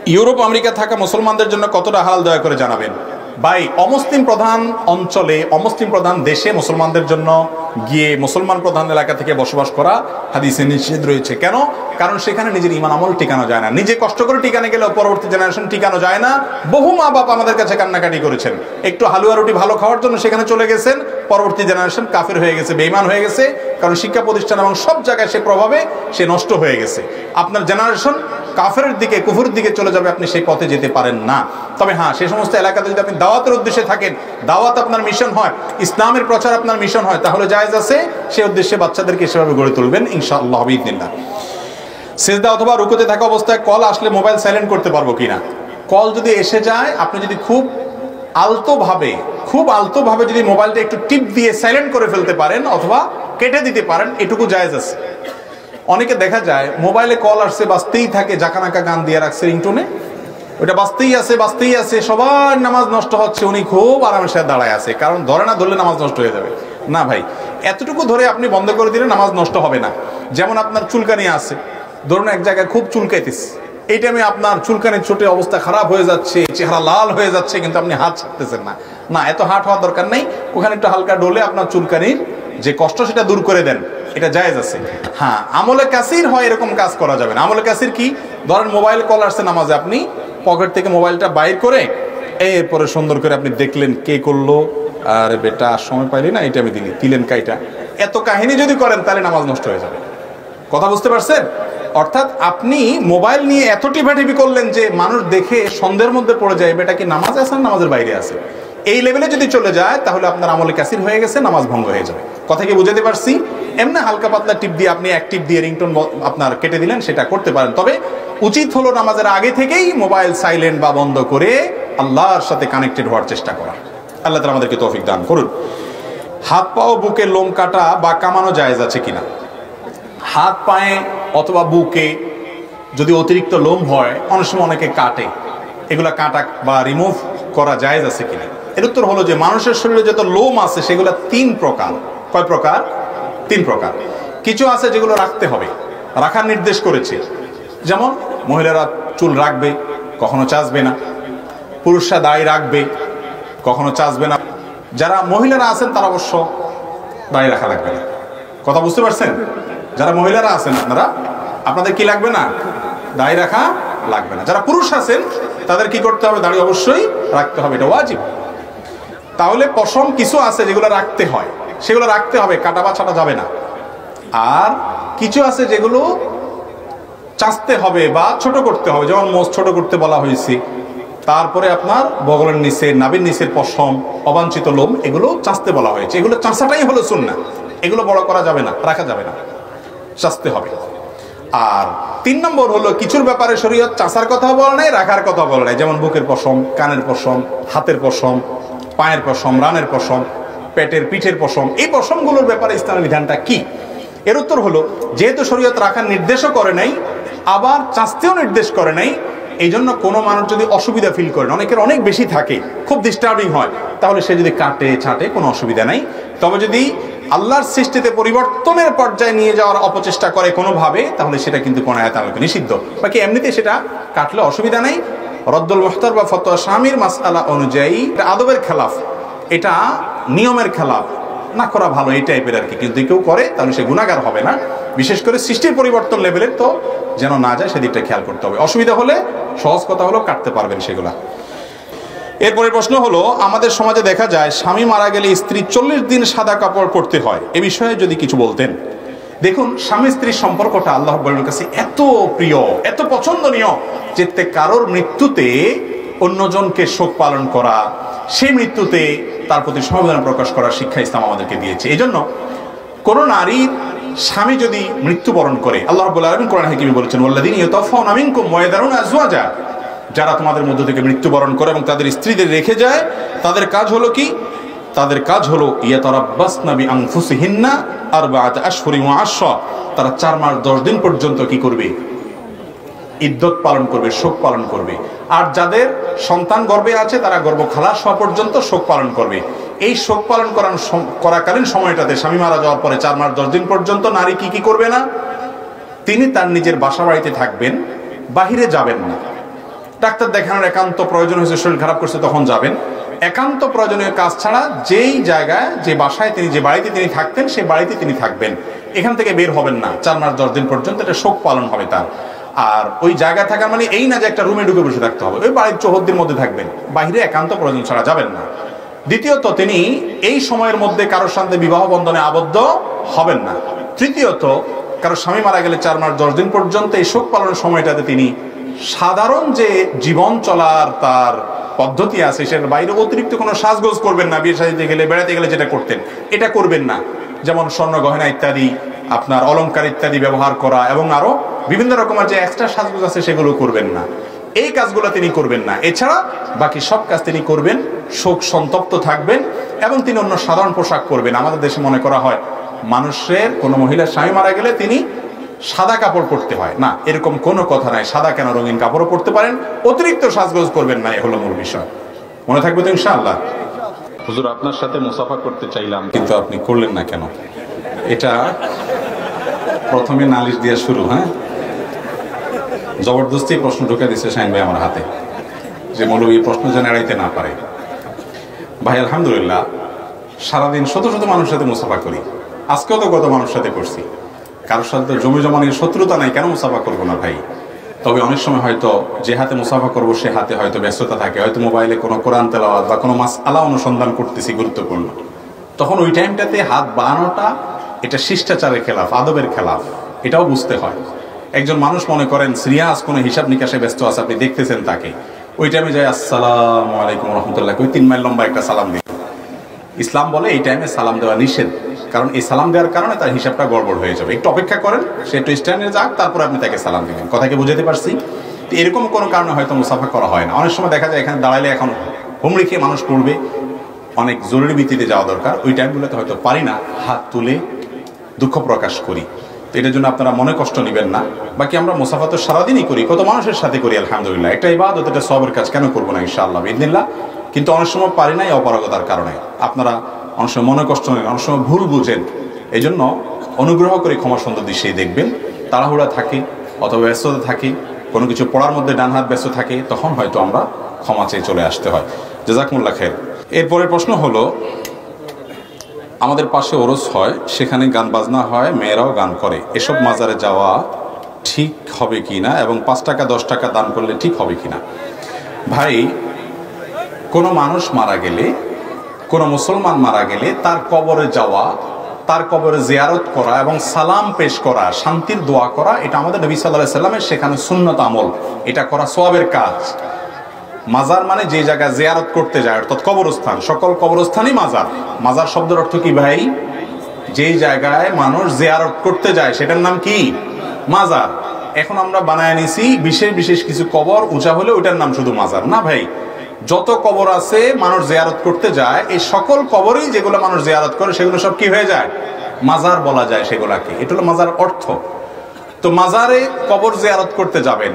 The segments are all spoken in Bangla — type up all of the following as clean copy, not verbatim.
ইউরোপ আমেরিকা থাকা মুসলমানদের জন্য কতটা হালাল দয়া করে জানাবেন। ভাই, অমুসলিম প্রধান অঞ্চলে, অমুসলিম প্রধান দেশে মুসলমানদের জন্য গিয়ে মুসলমান প্রধান এলাকা থেকে বসবাস করা হাদিসে নিষেধ রয়েছে। কেন? কারণ সেখানে নিজের ইমান আমল টিকানো যায় না। নিজে কষ্ট করে টিকানো গেলেও পরবর্তী জেনারেশন টিকানো যায় না। বহু মা বাপ আমাদের কাছে কান্নাকাটি করেছেন, একটু হালুয়া রুটি ভালো খাওয়ার জন্য সেখানে চলে গেছেন, পরবর্তী জেনারেশন কাফের হয়ে গেছে, বেঈমান হয়ে গেছে। কারণ শিক্ষা প্রতিষ্ঠান এবং সব জায়গায় সে প্রভাবে সে নষ্ট হয়ে গেছে। আপনার জেনারেশন কাফেরের দিকে, কুফরের দিকে চলে যাবে, আপনি সেই পথে যেতে পারেন না। তবে হ্যাঁ, সেই সমস্ত এলাকাতে যদি আপনি দাওয়াতের উদ্দেশ্যে থাকেন, দাওয়াত আপনার মিশন হয়, ইসলামের প্রচার আপনার মিশন হয়, তাহলে জায়েজ আছে সেই উদ্দেশ্যে বাচ্চাদেরকে সেভাবে গড়ে তুলবেন ইনশাআল্লাহ বিইذনিল্লাহ। সিজদা অথবা রুকুতে থাকা অবস্থায় কল আসলে মোবাইল সাইলেন্ট করতে পারবো কিনা? কল যদি এসে যায়, আপনি যদি খুব আলতোভাবে যদি মোবাইলটা একটু টিপ দিয়ে সাইলেন্ট করে ফেলতে পারেন অথবা কেটে দিতে পারেন, এটুকু জায়েজ আছে। অনেকে দেখা যায় মোবাইলে কল আসছে, বাজতেই থাকে, জাকানাকা গান দিয়ে রাখছে রিংটোনে, ওটা বাজতেই আছে, সবার নামাজ নষ্ট হচ্ছে, উনি খুব আরামের সাথে দাঁড়ায় আছে, কারণ ধরলে নামাজ নষ্ট হয়ে যাবে। না ভাই, এতটুকু ধরে আপনি বন্ধ করে দিলে নামাজ নষ্ট হবে না। যেমন আপনার চুলকানি আছে, ধরুন এক জায়গায় খুব চুলকাইতেছে, এই টাইমে আপনার চুলকানির চোটে অবস্থা খারাপ হয়ে যাচ্ছে, চেহারা লাল হয়ে যাচ্ছে, কিন্তু আপনি হাত ছাড়তেছেন না, এত হাট হওয়ার দরকার নেই, ওখানে একটু হালকা ডলে আপনার চুলকানির যে কষ্ট সেটা দূর করে দেন, এটা জায়েজ আছে। হ্যাঁ, আমলে কাসির হয় এরকম কাজ করা যাবে না। আমলে কাসির কি? ধরেন মোবাইল কল আসছে নামাজে, আপনি পকেট থেকে মোবাইলটা বাইর করে এরপরে সুন্দর করে আপনি দেখলেন কে করলো, আরে বেটা সময় পাইলি না, এটা আমি দিলেন কাইটা, এত কাহিনী যদি করেন তাহলে নামাজ নষ্ট হয়ে যাবে। কথা বুঝতে পারছেন? অর্থাৎ আপনি মোবাইল নিয়ে এত টিপাটিপি করলেন যে মানুষ দেখে সন্দেহের মধ্যে পড়ে যায় বেটা কি নামাজ আছে না নামাজের বাইরে আছে। এই লেভেলে যদি চলে যায় তাহলে আপনার আমলে কাসির হয়ে গেছে, নামাজ ভঙ্গ হয়ে যাবে। কথা কি বুঝাতে পারছি? এমনি হালকা পাতলা টিপ দিয়ে আপনি এক টিপ দিয়ে রিংটোন আপনার কেটে দিলেন, সেটা করতে পারেন। তবে উচিত হলো নামাজের আগে থেকেই মোবাইল সাইলেন্ট বা বন্ধ করে আল্লাহর সাথে কানেক্টেড হওয়ার চেষ্টা করা। আল্লাহ তাআলা আমাদেরকে তৌফিক দান করুন। হাত পা ও বুকে লোম কাটা বা কামানো জায়েজ আছে কিনা? হাত পায়ে অথবা বুকে যদি অতিরিক্ত লোম হয়, অনেক সময় অনেকে কাটে, এগুলা কাটা বা রিমুভ করা জায়েজ আছে কিনা? এর উত্তর হলো যে মানুষের শরীরে যত লোম আছে সেগুলো তিন প্রকার। কয় প্রকার? তিন প্রকার। কিছু আছে যেগুলো রাখতে হবে, রাখার নির্দেশ করেছে, যেমন মহিলারা চুল রাখবে, কখনো চাচবে না, পুরুষরা দাড়ি রাখবে, কখনো চাচবে না। যারা মহিলারা আছেন তারা অবশ্য দাড়ি রাখা লাগবে না। কথা বুঝতে পারছেন? যারা মহিলারা আছেন আপনাদের কি লাগবে না? দাড়ি রাখা লাগবে না। যারা পুরুষ আছেন তাদের কি করতে হবে? দাড়ি অবশ্যই রাখতে হবে, এটা ওয়াজিব। তাহলে পশম কিছু আছে যেগুলো রাখতে হয়, সেগুলো রাখতে হবে, কাটা বা ছাটা যাবে না। আর কিছু আছে যেগুলো চাচতে হবে বা ছোট করতে হবে, যেমন মোজ ছোট করতে বলা হয়েছে। তারপরে আপনার বগলের নিচে, নাভির নিচের পশম, অবাঞ্ছিত লোম, এগুলো চাচতে বলা হয়েছে। এগুলো চাচাটাই হলো সুন্নাহ, এগুলো বড় করা যাবে না, রাখা যাবে না, চাচতে হবে। আর তিন নম্বর হলো কিছুর ব্যাপারে শরীয়ত চাচার কথা বলা নাই, রাখার কথা বলা নাই, যেমন বুকের পশম, কানের পশম, হাতের পশম, পায়ের পশম, রানের পশম, পেটের পিঠের পশম। এই পশমগুলোর ব্যাপারে ইসলামের বিধানটা কি? এর উত্তর হলো, যেহেতু শরীয়ত রাখার নির্দেশও করে নাই, আবার চাচতেও নির্দেশ করে নাই, এই জন্য কোনো মানুষ যদি অসুবিধা ফিল করেন, অনেকের অনেক বেশি থাকে, খুব ডিস্টার্বিং হয়, তাহলে সে যদি কাটে ছাটে কোনো অসুবিধা নাই। তবে যদি আল্লাহর সৃষ্টিতে পরিবর্তনের পর্যায়ে নিয়ে যাওয়ার অপচেষ্টা করে কোনোভাবে, তাহলে সেটা কিন্তু কোন আয়াত আলোকে নিষিদ্ধ। বাকি এমনিতে সেটা কাটলে অসুবিধা নাই। রদ্দুল মুখতার বা ফতোয়া শামির মাসআলা অনুযায়ী এটা আদবের খেলাফ, এটা নিয়মের খেলাফ, না করা ভালো এই টাইপের আর কি। কিন্তু কেউ করে তাহলে সে গুনাহগার হবে না। বিশেষ করে সৃষ্টির পরিবর্তন লেভেলের তো যেন না যায় সেদিকটা খেয়াল করতে হবে। অসুবিধা হলে সহজ কথা হলো কাটতে পারবেন সেগুলা। এরপরে প্রশ্ন হলো, আমাদের সমাজে দেখা যায় স্বামী মারা গেলে স্ত্রী 40 দিন সাদা কাপড় পরতে হয়, এ বিষয়ে যদি কিছু বলতেন। দেখুন, স্বামী স্ত্রীর সম্পর্কটা আল্লাহ রাব্বুল কাছে এত প্রিয়, এত পছন্দনীয় যে কারোর মৃত্যুতে অন্যজনকে শোক পালন করা, সেই মৃত্যুতে তার প্রতি সমবেদনা প্রকাশ করার শিক্ষা ইসলাম আমাদেরকে দিয়েছে। এই জন্য কোন নারীর স্বামী যদি মৃত্যুবরণ করে, আল্লাহ রাব্বুল আলামিন কোরআন হাকিমে বলেছেন, ওয়াল্লাযীনা ইয়াতাওয়াফাউনা মিনকুম ওয়া ইয়াযারুনা আজওয়াজা, যারা তোমাদের মধ্য থেকে মৃত্যুবরণ করে এবং তাদের স্ত্রীদের রেখে যায়, তাদের কাজ হলো কি? তাদের কাজ হলো ইয়াতারাব্বাসনা বিআনফুসিহিন্না আরবাআত আশহুরিন ওয়া আশরা, তারা 4 মাস 10 দিন পর্যন্ত কি করবে? ইদ্যত পালন করবে, শোক পালন করবে। আর যাদের সন্তান গর্ভে আছে তারা গর্ভ খালাস হওয়া পর্যন্ত শোক পালন করবে। এই শোক পালন করাকালীন সময়টাতে স্বামী মারা যাওয়ার পরে 4 মাস 10 দিন পর্যন্ত নারী কি করবে না? তিনি তার নিজের বাসা বাড়িতে থাকবেন, বাহিরে যাবেন না। ডাক্তার দেখানোর একান্ত প্রয়োজন হয়েছে, শরীর খারাপ করছে, তখন যাবেন। একান্ত প্রয়োজনীয় কাজ ছাড়া যেই জায়গায়, যে বাসায় তিনি, যে বাড়িতে তিনি থাকতেন, সেই বাড়িতে তিনি থাকবেন, এখান থেকে বের হবেন না 4 মাস 10 দিন পর্যন্ত। এটা শোক পালন হবে তার। আর ওই জায়গায় থাকার মানে এই না যে একটা রুমে ঢুকে বসে থাকতে হবে, ওই বাড়ির চৌহদ্দির মধ্যে থাকবেন, বাইরে একান্ত প্রয়োজন ছাড়া যাবেন না। দ্বিতীয়ত, তিনি এই সময়ের মধ্যে কারোর সাথে বিবাহ বন্ধনে আবদ্ধ হবেন না। তৃতীয়ত, কারো স্বামী মারা গেলে 4 মাস 10 দিন পর্যন্ত এই শোক পালনের সময়টাতে তিনি সাধারণ যে জীবন চলার তার পদ্ধতি আছে সেটার বাইরে অতিরিক্ত কোনো সাজগোজ করবেন না। বিয়ে সাজিতে গেলে, বেড়াতে গেলে যেটা করতেন এটা করবেন না, যেমন স্বর্ণ গহনা ইত্যাদি, আপনার অলংকার ইত্যাদি ব্যবহার করা, এবং আরো বিভিন্ন রকমের যে এক্সট্রা সাজগোজ আছে সেগুলো করবেন না। এই কাজগুলো তিনি করবেন না। এছাড়া বাকি সব কাজ তিনি করবেন, শোক সন্তপ্ত থাকবেন, এবং তিনি অন্য সাধারণ পোশাক করবেন। আমাদের দেশে মনে করা হয় মানুষের, কোনো মহিলার স্বামী মারা গেলে তিনি সাদা কাপড় পরতে হয়, না, এরকম কোনো কথা নাই। সাদা কেন, রঙিন কাপড়ও পরতে পারেন, অতিরিক্ত সাজগোজ করবেন না, এ হলো মূল বিষয়। মনে থাকবে তো ইনশাআল্লাহ? হুজুর, আপনার সাথে মুসাফা করতে চাইলাম কিন্তু আপনি করলেন না কেন? এটা প্রথমে নালিশ দিয়ে শুরু। হ্যাঁ, জবরদস্তি প্রশ্ন ঢুকে দিচ্ছে শাহিন ভাই আমার হাতে, যে মৌলবী প্রশ্ন যেন এড়াইতে না পারে। ভাই আলহামদুলিল্লাহ, সারাদিন শত শত মানুষের সাথে মুসাফা করি, আজকেও তো কত মানুষের সাথে করছি। কারোর সাথে তো জমি জমা নিয়ে শত্রুতা নাই, কেন মুসাফা করবো না ভাই? তবে অনেক সময় হয়তো যে হাতে মুসাফা করবো সে হাতে হয়তো ব্যস্ততা থাকে, হয়তো মোবাইলে কোনো কোরআন তেলাওয়াত বা কোনো মাসআলা অনুসন্ধান করতেছি গুরুত্বপূর্ণ, তখন ওই টাইমটাতে হাত বাড়ানোটা এটা শিষ্টাচারের খেলাফ, আদবের খেলাফ, এটাও বুঝতে হয়। একজন মানুষ মনে করেন সিরিয়াস কোনো হিসাব নিকাশে ব্যস্ত আছে, আপনি দেখতেছেন তাকে, ওই টাইমে যায় আসসালামু আলাইকুম রহমতুল্লাহ, ওই 3 মাইল লম্বা একটা সালাম দিন। ইসলাম বলে এই টাইমে সালাম দেওয়া নিষেধ, কারণ এই সালাম দেওয়ার কারণে তার হিসাবটা গড়বড় হয়ে যাবে। একটু অপেক্ষা করেন, সে একটু স্ট্যান্ডে যাক, তারপর আপনি তাকে সালাম দিবেন। কথাকে বুঝাতে পারছি? এরকম কোনো কারণে হয়তো মুসাফা করা হয় না। অনেক সময় দেখা যায় এখানে দাঁড়াইলে এখন হুমড়ি খেয়ে মানুষ পড়বে, অনেক জরুরি ভিত্তিতে যাওয়া দরকার, ওই টাইমগুলোতে হয়তো পারি না, হাত তুলে দুঃখ প্রকাশ করি। তো এটার জন্য আপনারা মনে কষ্ট নেবেন না। বাকি আমরা মুসাফা তো সারাদিনই করি, কত মানুষের সাথে করি, আলহামদুলিল্লাহ। একটা ইবাদত, এটা সবের কাজ, কেন করবো না ইনশাআল্লাহ বিইذনিল্লাহ। কিন্তু অনেক সময় পারি না এই অপারগতার কারণে। আপনারা অনেক সময় মনে কষ্ট নেন, অনেক সময় ভুল বুঝেন, এই জন্য অনুগ্রহ করে ক্ষমা সুন্দর দৃষ্টিতে দেখবেন। তাড়াহুড়া থাকে অথবা ব্যস্ততা থাকে, কোনো কিছু পড়ার মধ্যে ডান হাত ব্যস্ত থাকে, তখন হয়তো আমরা ক্ষমা চেয়ে চলে আসতে হয়। জাযাকুমুল্লাহ খাইর। এরপরের প্রশ্ন হলো, আমাদের পাশে ওরস হয়, সেখানে গান বাজনা হয়, মেয়েরাও গান করে, এসব মাজারে যাওয়া ঠিক হবে কি না, এবং 5 টাকা 10 টাকা দান করলে ঠিক হবে কি না? ভাই, কোনো মানুষ মারা গেলে, কোনো মুসলমান মারা গেলে তার কবরে যাওয়া, তার কবরে জিয়ারত করা এবং সালাম পেশ করা, শান্তির দোয়া করা, এটা আমাদের নবী সাল্লাল্লাহু আলাইহি সাল্লামের শেখানো সুন্নত আমল, এটা করা সওয়াবের কাজ। মাজার মানে যে জায়গায় জিয়ারত করতে যায়, অর্থাৎ কবরস্থান, সকল কবরস্থানই মাজার। মাজার শব্দের অর্থ কি ভাই? যেই জায়গায় মানুষ জিয়ারত করতে যায় সেটার নাম কি? মাজার। এখন আমরা বানায় নিছি বিশেষ বিশেষ কিছু কবর উঁচা হলে ওইটার নাম শুধু মাজার না ভাই। যত কবর আছে মানুষ জিয়ারত করতে যায়, এই সকল কবরই যেগুলো মানুষ জিয়ারত করে সেগুলো সব কি হয়ে যায়? মাজার বলা যায় সেগুলাকে। এটা হলো মাজার অর্থ। তো মাজারে কবর জিয়ারত করতে যাবেন,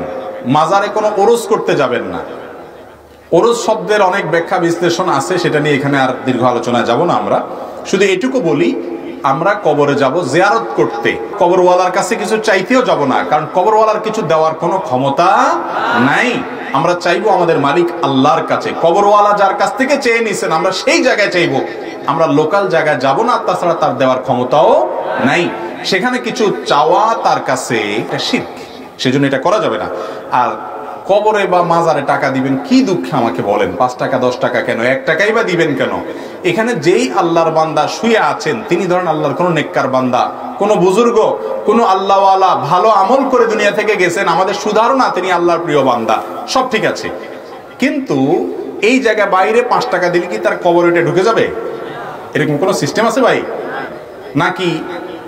মাজারে কোনো ওরস করতে যাবেন না। ওরস শব্দের অনেক ব্যাখ্যা বিশ্লেষণ আছে, সেটা নিয়ে এখানে আর দীর্ঘ আলোচনা যাব না। আমরা শুধু এটুকু বলি, আমরা কবরে যাব জিয়ারত করতে, কবরওয়ালার কাছে কিছু চাইতেও যাব না, কারণ কবরওয়ালার কিছু দেওয়ার কোনো ক্ষমতা নাই। আমরা চাইবো আমাদের মালিক আল্লাহর কাছে। কবরওয়ালা যার কাছ থেকে চেয়ে নিছেন আমরা সেই জায়গায় চাইবো, আমরা লোকাল জায়গায় যাব না। তাছাড়া তার দেওয়ার ক্ষমতাও নাই, সেখানে কিছু চাওয়া তার কাছে এটা শিরক, সেজন্য এটা করা যাবে না। আর কবরে বা মাজারে টাকা দিবেন কি দুঃখে আমাকে বলেন? 5 টাকা 10 টাকা কেন, 1 টাকাই বা দিবেন কেন? এখানে যেই আল্লাহর বান্দা শুয়ে আছেন, তিনি ধরেন আল্লাহর কোন নেককার বান্দা, কোন বুজুর্গ, কোন আল্লাহওয়ালা, ভালো আমল করে দুনিয়া থেকে গেছেন, আমাদের সুধারণা তিনি আল্লাহর প্রিয় বান্দা, সব ঠিক আছে। কিন্তু এই জায়গায় বাইরে 5 টাকা দিলে কি তার কবরে এটা ঢুকে যাবে? এরকম কোন সিস্টেম আছে ভাই? নাকি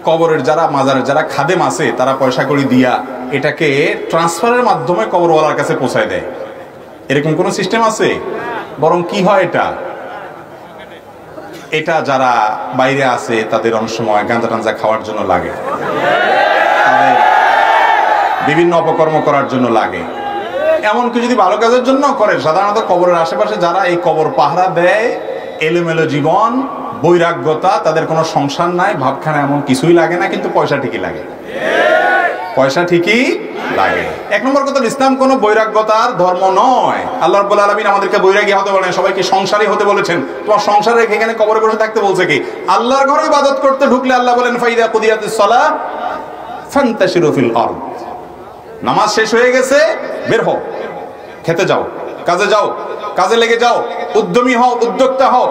কবরের যারা, মাজারের যারা খাদেম আছে তারা পয়সা করে দিয়া এটাকে ট্রান্সফারের মাধ্যমে কবরওয়ালার কাছে পৌঁছায় দেয়? এরকম কোন সিস্টেম আছে? বরং কি হয়, এটা যারা বাইরে আছে তাদের অনেক সময় গাঁজা টাঞ্জা খাওয়ার জন্য লাগে, তাদের বিভিন্ন অপকর্ম করার জন্য লাগে, এমনকি যদি ভালো কাজের জন্য করে। সাধারণত কবরের আশেপাশে যারা এই কবর পাহারা দেয়, এলোমেলো জীবন, বৈরাগ্যতা, তাদের কোনো সংসার নাই, ভাবখানা এমন কিছুই লাগে না, কিন্তু পয়সা ঠিকই লাগে। পয়সা ঠিকই লাগে। এক নম্বর কথা, ইসলাম কোনো বৈরাগ্যতার ধর্ম নয়। আল্লাহ রাব্বুল আলামিন আমাদেরকে বৈরাগী হতে বলেন, সবাইকে সংসারী হতে বলেছেন। তোমার সংসার রেখে এখানে কবরে বসে থাকতে বলছে কি? আল্লাহর ঘরে ইবাদত করতে ঢুকলে আল্লাহ বলেন ফাইদা কুদিয়াতিস সালাহ ফান্তাশিরু ফিল আরদ, নামাজ শেষ হয়ে গেছে, বের হও, খেতে যাও, কাজে যাও, কাজে লেগে যাও, উদ্যমী হও, উদ্যোক্তা হও।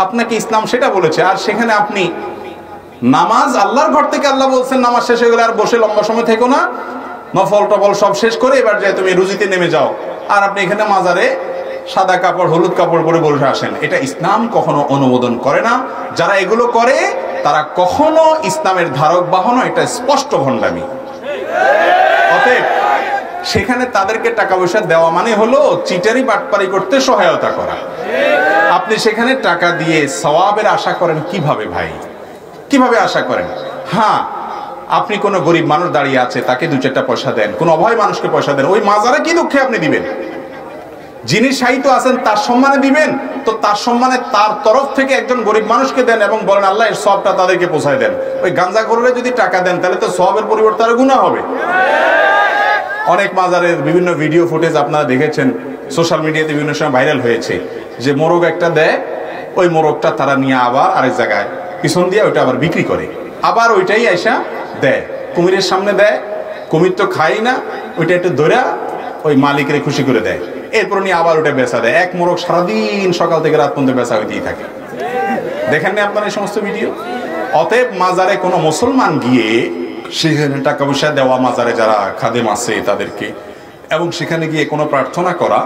আপনাকে ইসলাম সেটা বলেছে। আর সেখানে আপনি নামাজ, আল্লাহর ঘর থেকে আল্লাহ বলছেন নামাজ শেষ হয়ে গেলে আর বসে লম্বা সময় থেকো না, নফল টফল সব শেষ করে এবার যাই তুমি রুজিতে নেমে যাও। আর আপনি এখানে মাজারে সাদা কাপড় হলুদ কাপড় পরে বসে আসেন, এটা ইসলাম কখনো অনুমোদন করে না। যারা এগুলো করে তারা কখনো ইসলামের ধারক বাহন, এটা স্পষ্ট ভণ্ডামি। অতএব সেখানে তাদেরকে টাকা পয়সা দেওয়া মানে হলো চিটারি বাটপারি করতে সহায়তা করা। আপনি সেখানে টাকা দিয়ে সওয়াবের আশা করেন কিভাবে ভাই? কিভাবে আশা করেন? হ্যাঁ, আপনি কোনো গরিব মানুষ দাঁড়িয়ে আছে, তাকে দু চারটা পয়সা দেন, কোন অভয় মানুষকে পয়সা দেন, ওই মাজারে কি দুঃখে আপনি দিবেন? যিনি সাহিত্য আছেন তার সম্মানে দিবেন, তো তার সম্মানে তার তরফ থেকে একজন গরিব মানুষকে দেন এবং বলেন আল্লাহ এর সওয়াবটা তাদেরকে পৌঁছায় দেন। ওই গাঁজাখোররে যদি টাকা দেন তাহলে তো সওয়াবের পরিবর্তে আরো গুনাহ হবে। অনেক মাজারের বিভিন্ন ভিডিও ফুটেজ আপনারা দেখেছেন, সোশ্যাল মিডিয়াতে বিভিন্ন সময় ভাইরাল হয়েছে, যে মোরগ একটা দেয়, ওই মোরগটা তারা নিয়ে আবার আরেক জায়গায় পিছন দিয়ে ওইটা আবার বিক্রি করে, আবার ওইটাই আইসা দেয়, কুমিরের সামনে দেয়। কুমির তো খাই না, ওইটা একটু ধরে ওই মালিকের খুশি করে দেয়, এরপর নিয়ে আবার ওটা বেচা দেয়। এক মোরগ সারাদিন সকাল থেকে রাত পর্যন্ত বেচা হইতেই থাকে। দেখেন না আপনারা এই সমস্ত ভিডিও? অতএব মাজারে কোনো মুসলমান গিয়ে সেখানে টাকা পয়সা দেওয়া, মাজারে যারা খাদেম আছে তাদেরকে, এবং সেখানে গিয়ে কোনো প্রার্থনা করা,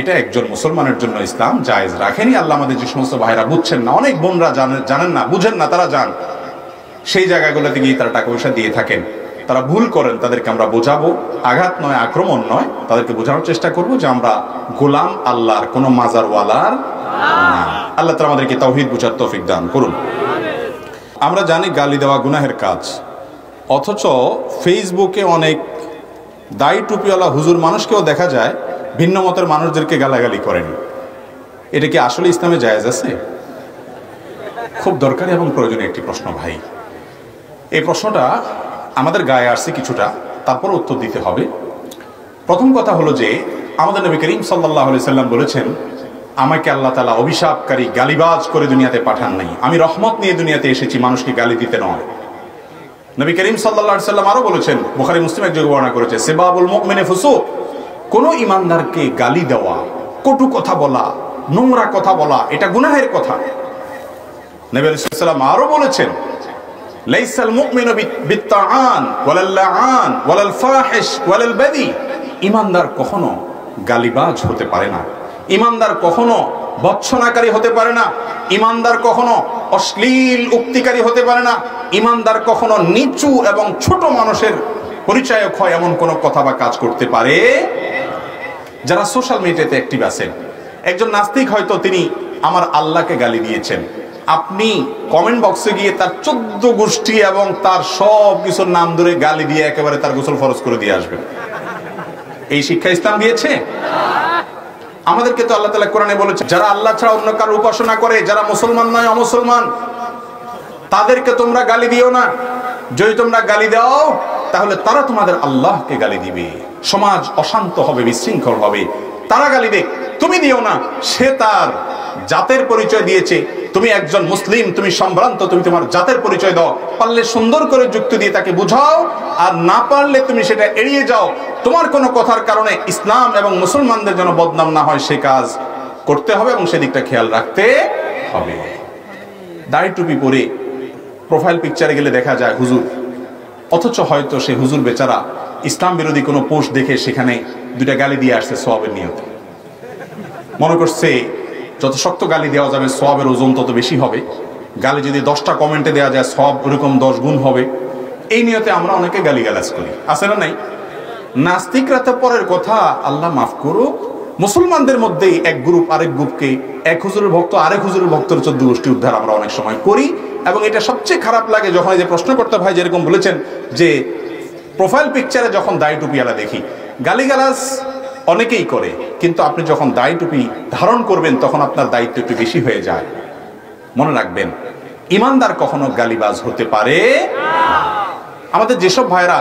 এটা একজন মুসলমানের জন্য ইসলাম জায়েজ রাখেনি। আল্লাহ আমাদের যে সমস্ত ভাইরা বুঝছেন না, অনেক বোনরা জানেন না, বুঝেন না, তারা যান সেই জায়গাগুলোতে গিয়ে তারা টাকা পয়সা দিয়ে থাকেন, তারা ভুল করেন, তাদেরকে আমরা বোঝাবো, আঘাত নয়, আক্রমণ নয়, তাদেরকে বোঝানোর চেষ্টা করব যে আমরা গোলাম আল্লাহর, কোনো মাজারওয়ালার না। আল্লাহ তাআলা আমাদেরকে তাওহীদ বুঝার তৌফিক দান করুন। আমরা জানি গালি দেওয়া গুনাহের কাজ, অথচ ফেসবুকে অনেক দাড়ি টুপিওয়ালা হুজুর মানুষকেও দেখা যায় ভিন্ন মতের মানুষদেরকে গালাগালি করেন। এটা কি আসলে ইসলামে জায়েজ আছে? খুব দরকারি এবং প্রয়োজনীয় একটি প্রশ্ন ভাই। এই প্রশ্নটা আমাদের গায়ে আসছে কিছুটা, তারপর উত্তর দিতে হবে। প্রথম কথা হলো যে আমাদের নবী করিম সাল্লাল্লাহু আলাইহি সাল্লাম বলেছেন, আমাকে আল্লাহ তাআলা অভিশাপকারী, গালিবাজ করে দুনিয়াতে পাঠান নাই, আমি রহমত নিয়ে দুনিয়াতে এসেছি, মানুষকে গালি দিতে নয়। নবী করিম সাল্লাল্লাহু আলাইহি সাল্লাম আরো বলেছেন, বুখারী মুসলিম এক জায়গায় বর্ণনা করেছে, সিবাবুল মুমিনি ফুসুক, কোন ঈমানদারকে গালি দেওয়া, কটু কথা বলা, নোংরা কথা বলা, এটা গুনাহের কথা। নবী আলাইহিস সালাম আরো বলেছেন, লাইসাল মুমিনু বিত্তাআন ওয়ালাল লাআন ওয়ালাল ফাহিশ ওয়ালাল বাদি, ঈমানদার কখনো গালিবাজ হতে পারে না, ঈমানদার কখনো ভৎসনাকারী হতে পারে না, ঈমানদার কখনো অশ্লীল উক্তিকারী হতে পারে না, ঈমানদার কখনো নিচু এবং ছোট মানুষের পরিচয়ক হয় এমন কোন কথা বা কাজ করতে পারে। যারা সোশ্যাল মিডিয়াতে অ্যাক্টিভ আছেন, একজন নাস্তিক হয়তো তিনি আমার আল্লাহকে গালি দিয়েছেন, আপনি কমেন্ট বক্সে গিয়ে তার 14 গোষ্ঠী এবং তার সব কিছুর নাম ধরে গালি দিয়ে একেবারে তার গোসল ফরজ করে দিয়ে আসবেন। এই শিক্ষা ইসলাম দিয়েছে? আমাদেরকে তো আল্লাহ তাআলা কোরআনে বলেছে, যারা আল্লাহ ছাড়া অন্য কারো উপাসনা করে, যারা মুসলমান নয়, অমুসলমান, তাদেরকে তোমরা গালি দিও না। যদি তোমরা গালি দাও তাহলে তারা তোমাদের আল্লাহকে গালি দিবে, সমাজ অশান্ত হবে, বিশৃঙ্খল হবে। তারা গালি দেখ, তুমি দিও না। সে তার জাতের পরিচয় দিয়েছে, তুমি একজন মুসলিম, তুমি সম্ভ্রান্ত, তুমি তোমার জাতের পরিচয় দাও। পারলে সুন্দর করে যুক্তি দিয়ে তাকে বুঝাও, আর না পারলে তুমি সেটা এড়িয়ে যাও। তোমার কোনো কথার কারণে ইসলাম এবং মুসলমানদের জন্য বদনাম না হয় সে কাজ করতে হবে এবং সেদিকটা খেয়াল রাখতে হবে। দাড়ি টুপি পরে প্রোফাইল পিকচারে গেলে দেখা যায় হুজুর, অথচ হয়তো সে হুজুর বেচারা ইসলাম বিরোধী কোনো পোস্ট দেখে সেখানে দুইটা গালি দিয়ে আসছে সওয়াবের নিয়তে। মনে করছে যত শক্ত গালি দেওয়া যাবে সওয়াবের ওজন তত বেশি হবে, গালি যদি 10টা কমেন্টে দেওয়া যায় সওয়াব ওরকম 10 গুণ হবে। এই নিয়তে আমরা অনেকে গালিগালাজ করি, আছে না নাই? নাস্তিকরা তো পরের কথা, আল্লাহ মাফ করুক। মুসলমানদের মধ্যেই এক গ্রুপ আরেক গ্রুপকে, এক হুজুরের ভক্ত আরেক হুজুরের ভক্তের 14 গোষ্ঠী উদ্ধার আমরা অনেক সময় করি। এবং এটা সবচেয়ে খারাপ লাগে যখন এই যে প্রশ্নকর্তা ভাই যেরকম বলেছেন যে প্রোফাইল পিকচারে যখন দাড়ি টুপিওয়ালা দেখি, গালিগালাজ অনেকেই করে, কিন্তু আপনি যখন দাড়ি টুপি ধারণ করবেন তখন আপনার দায়িত্ব একটু বেশি হয়ে যায়। মনে রাখবেন, ঈমানদার কখনো গালিবাজ হতে পারে। আমাদের যেসব ভাইরা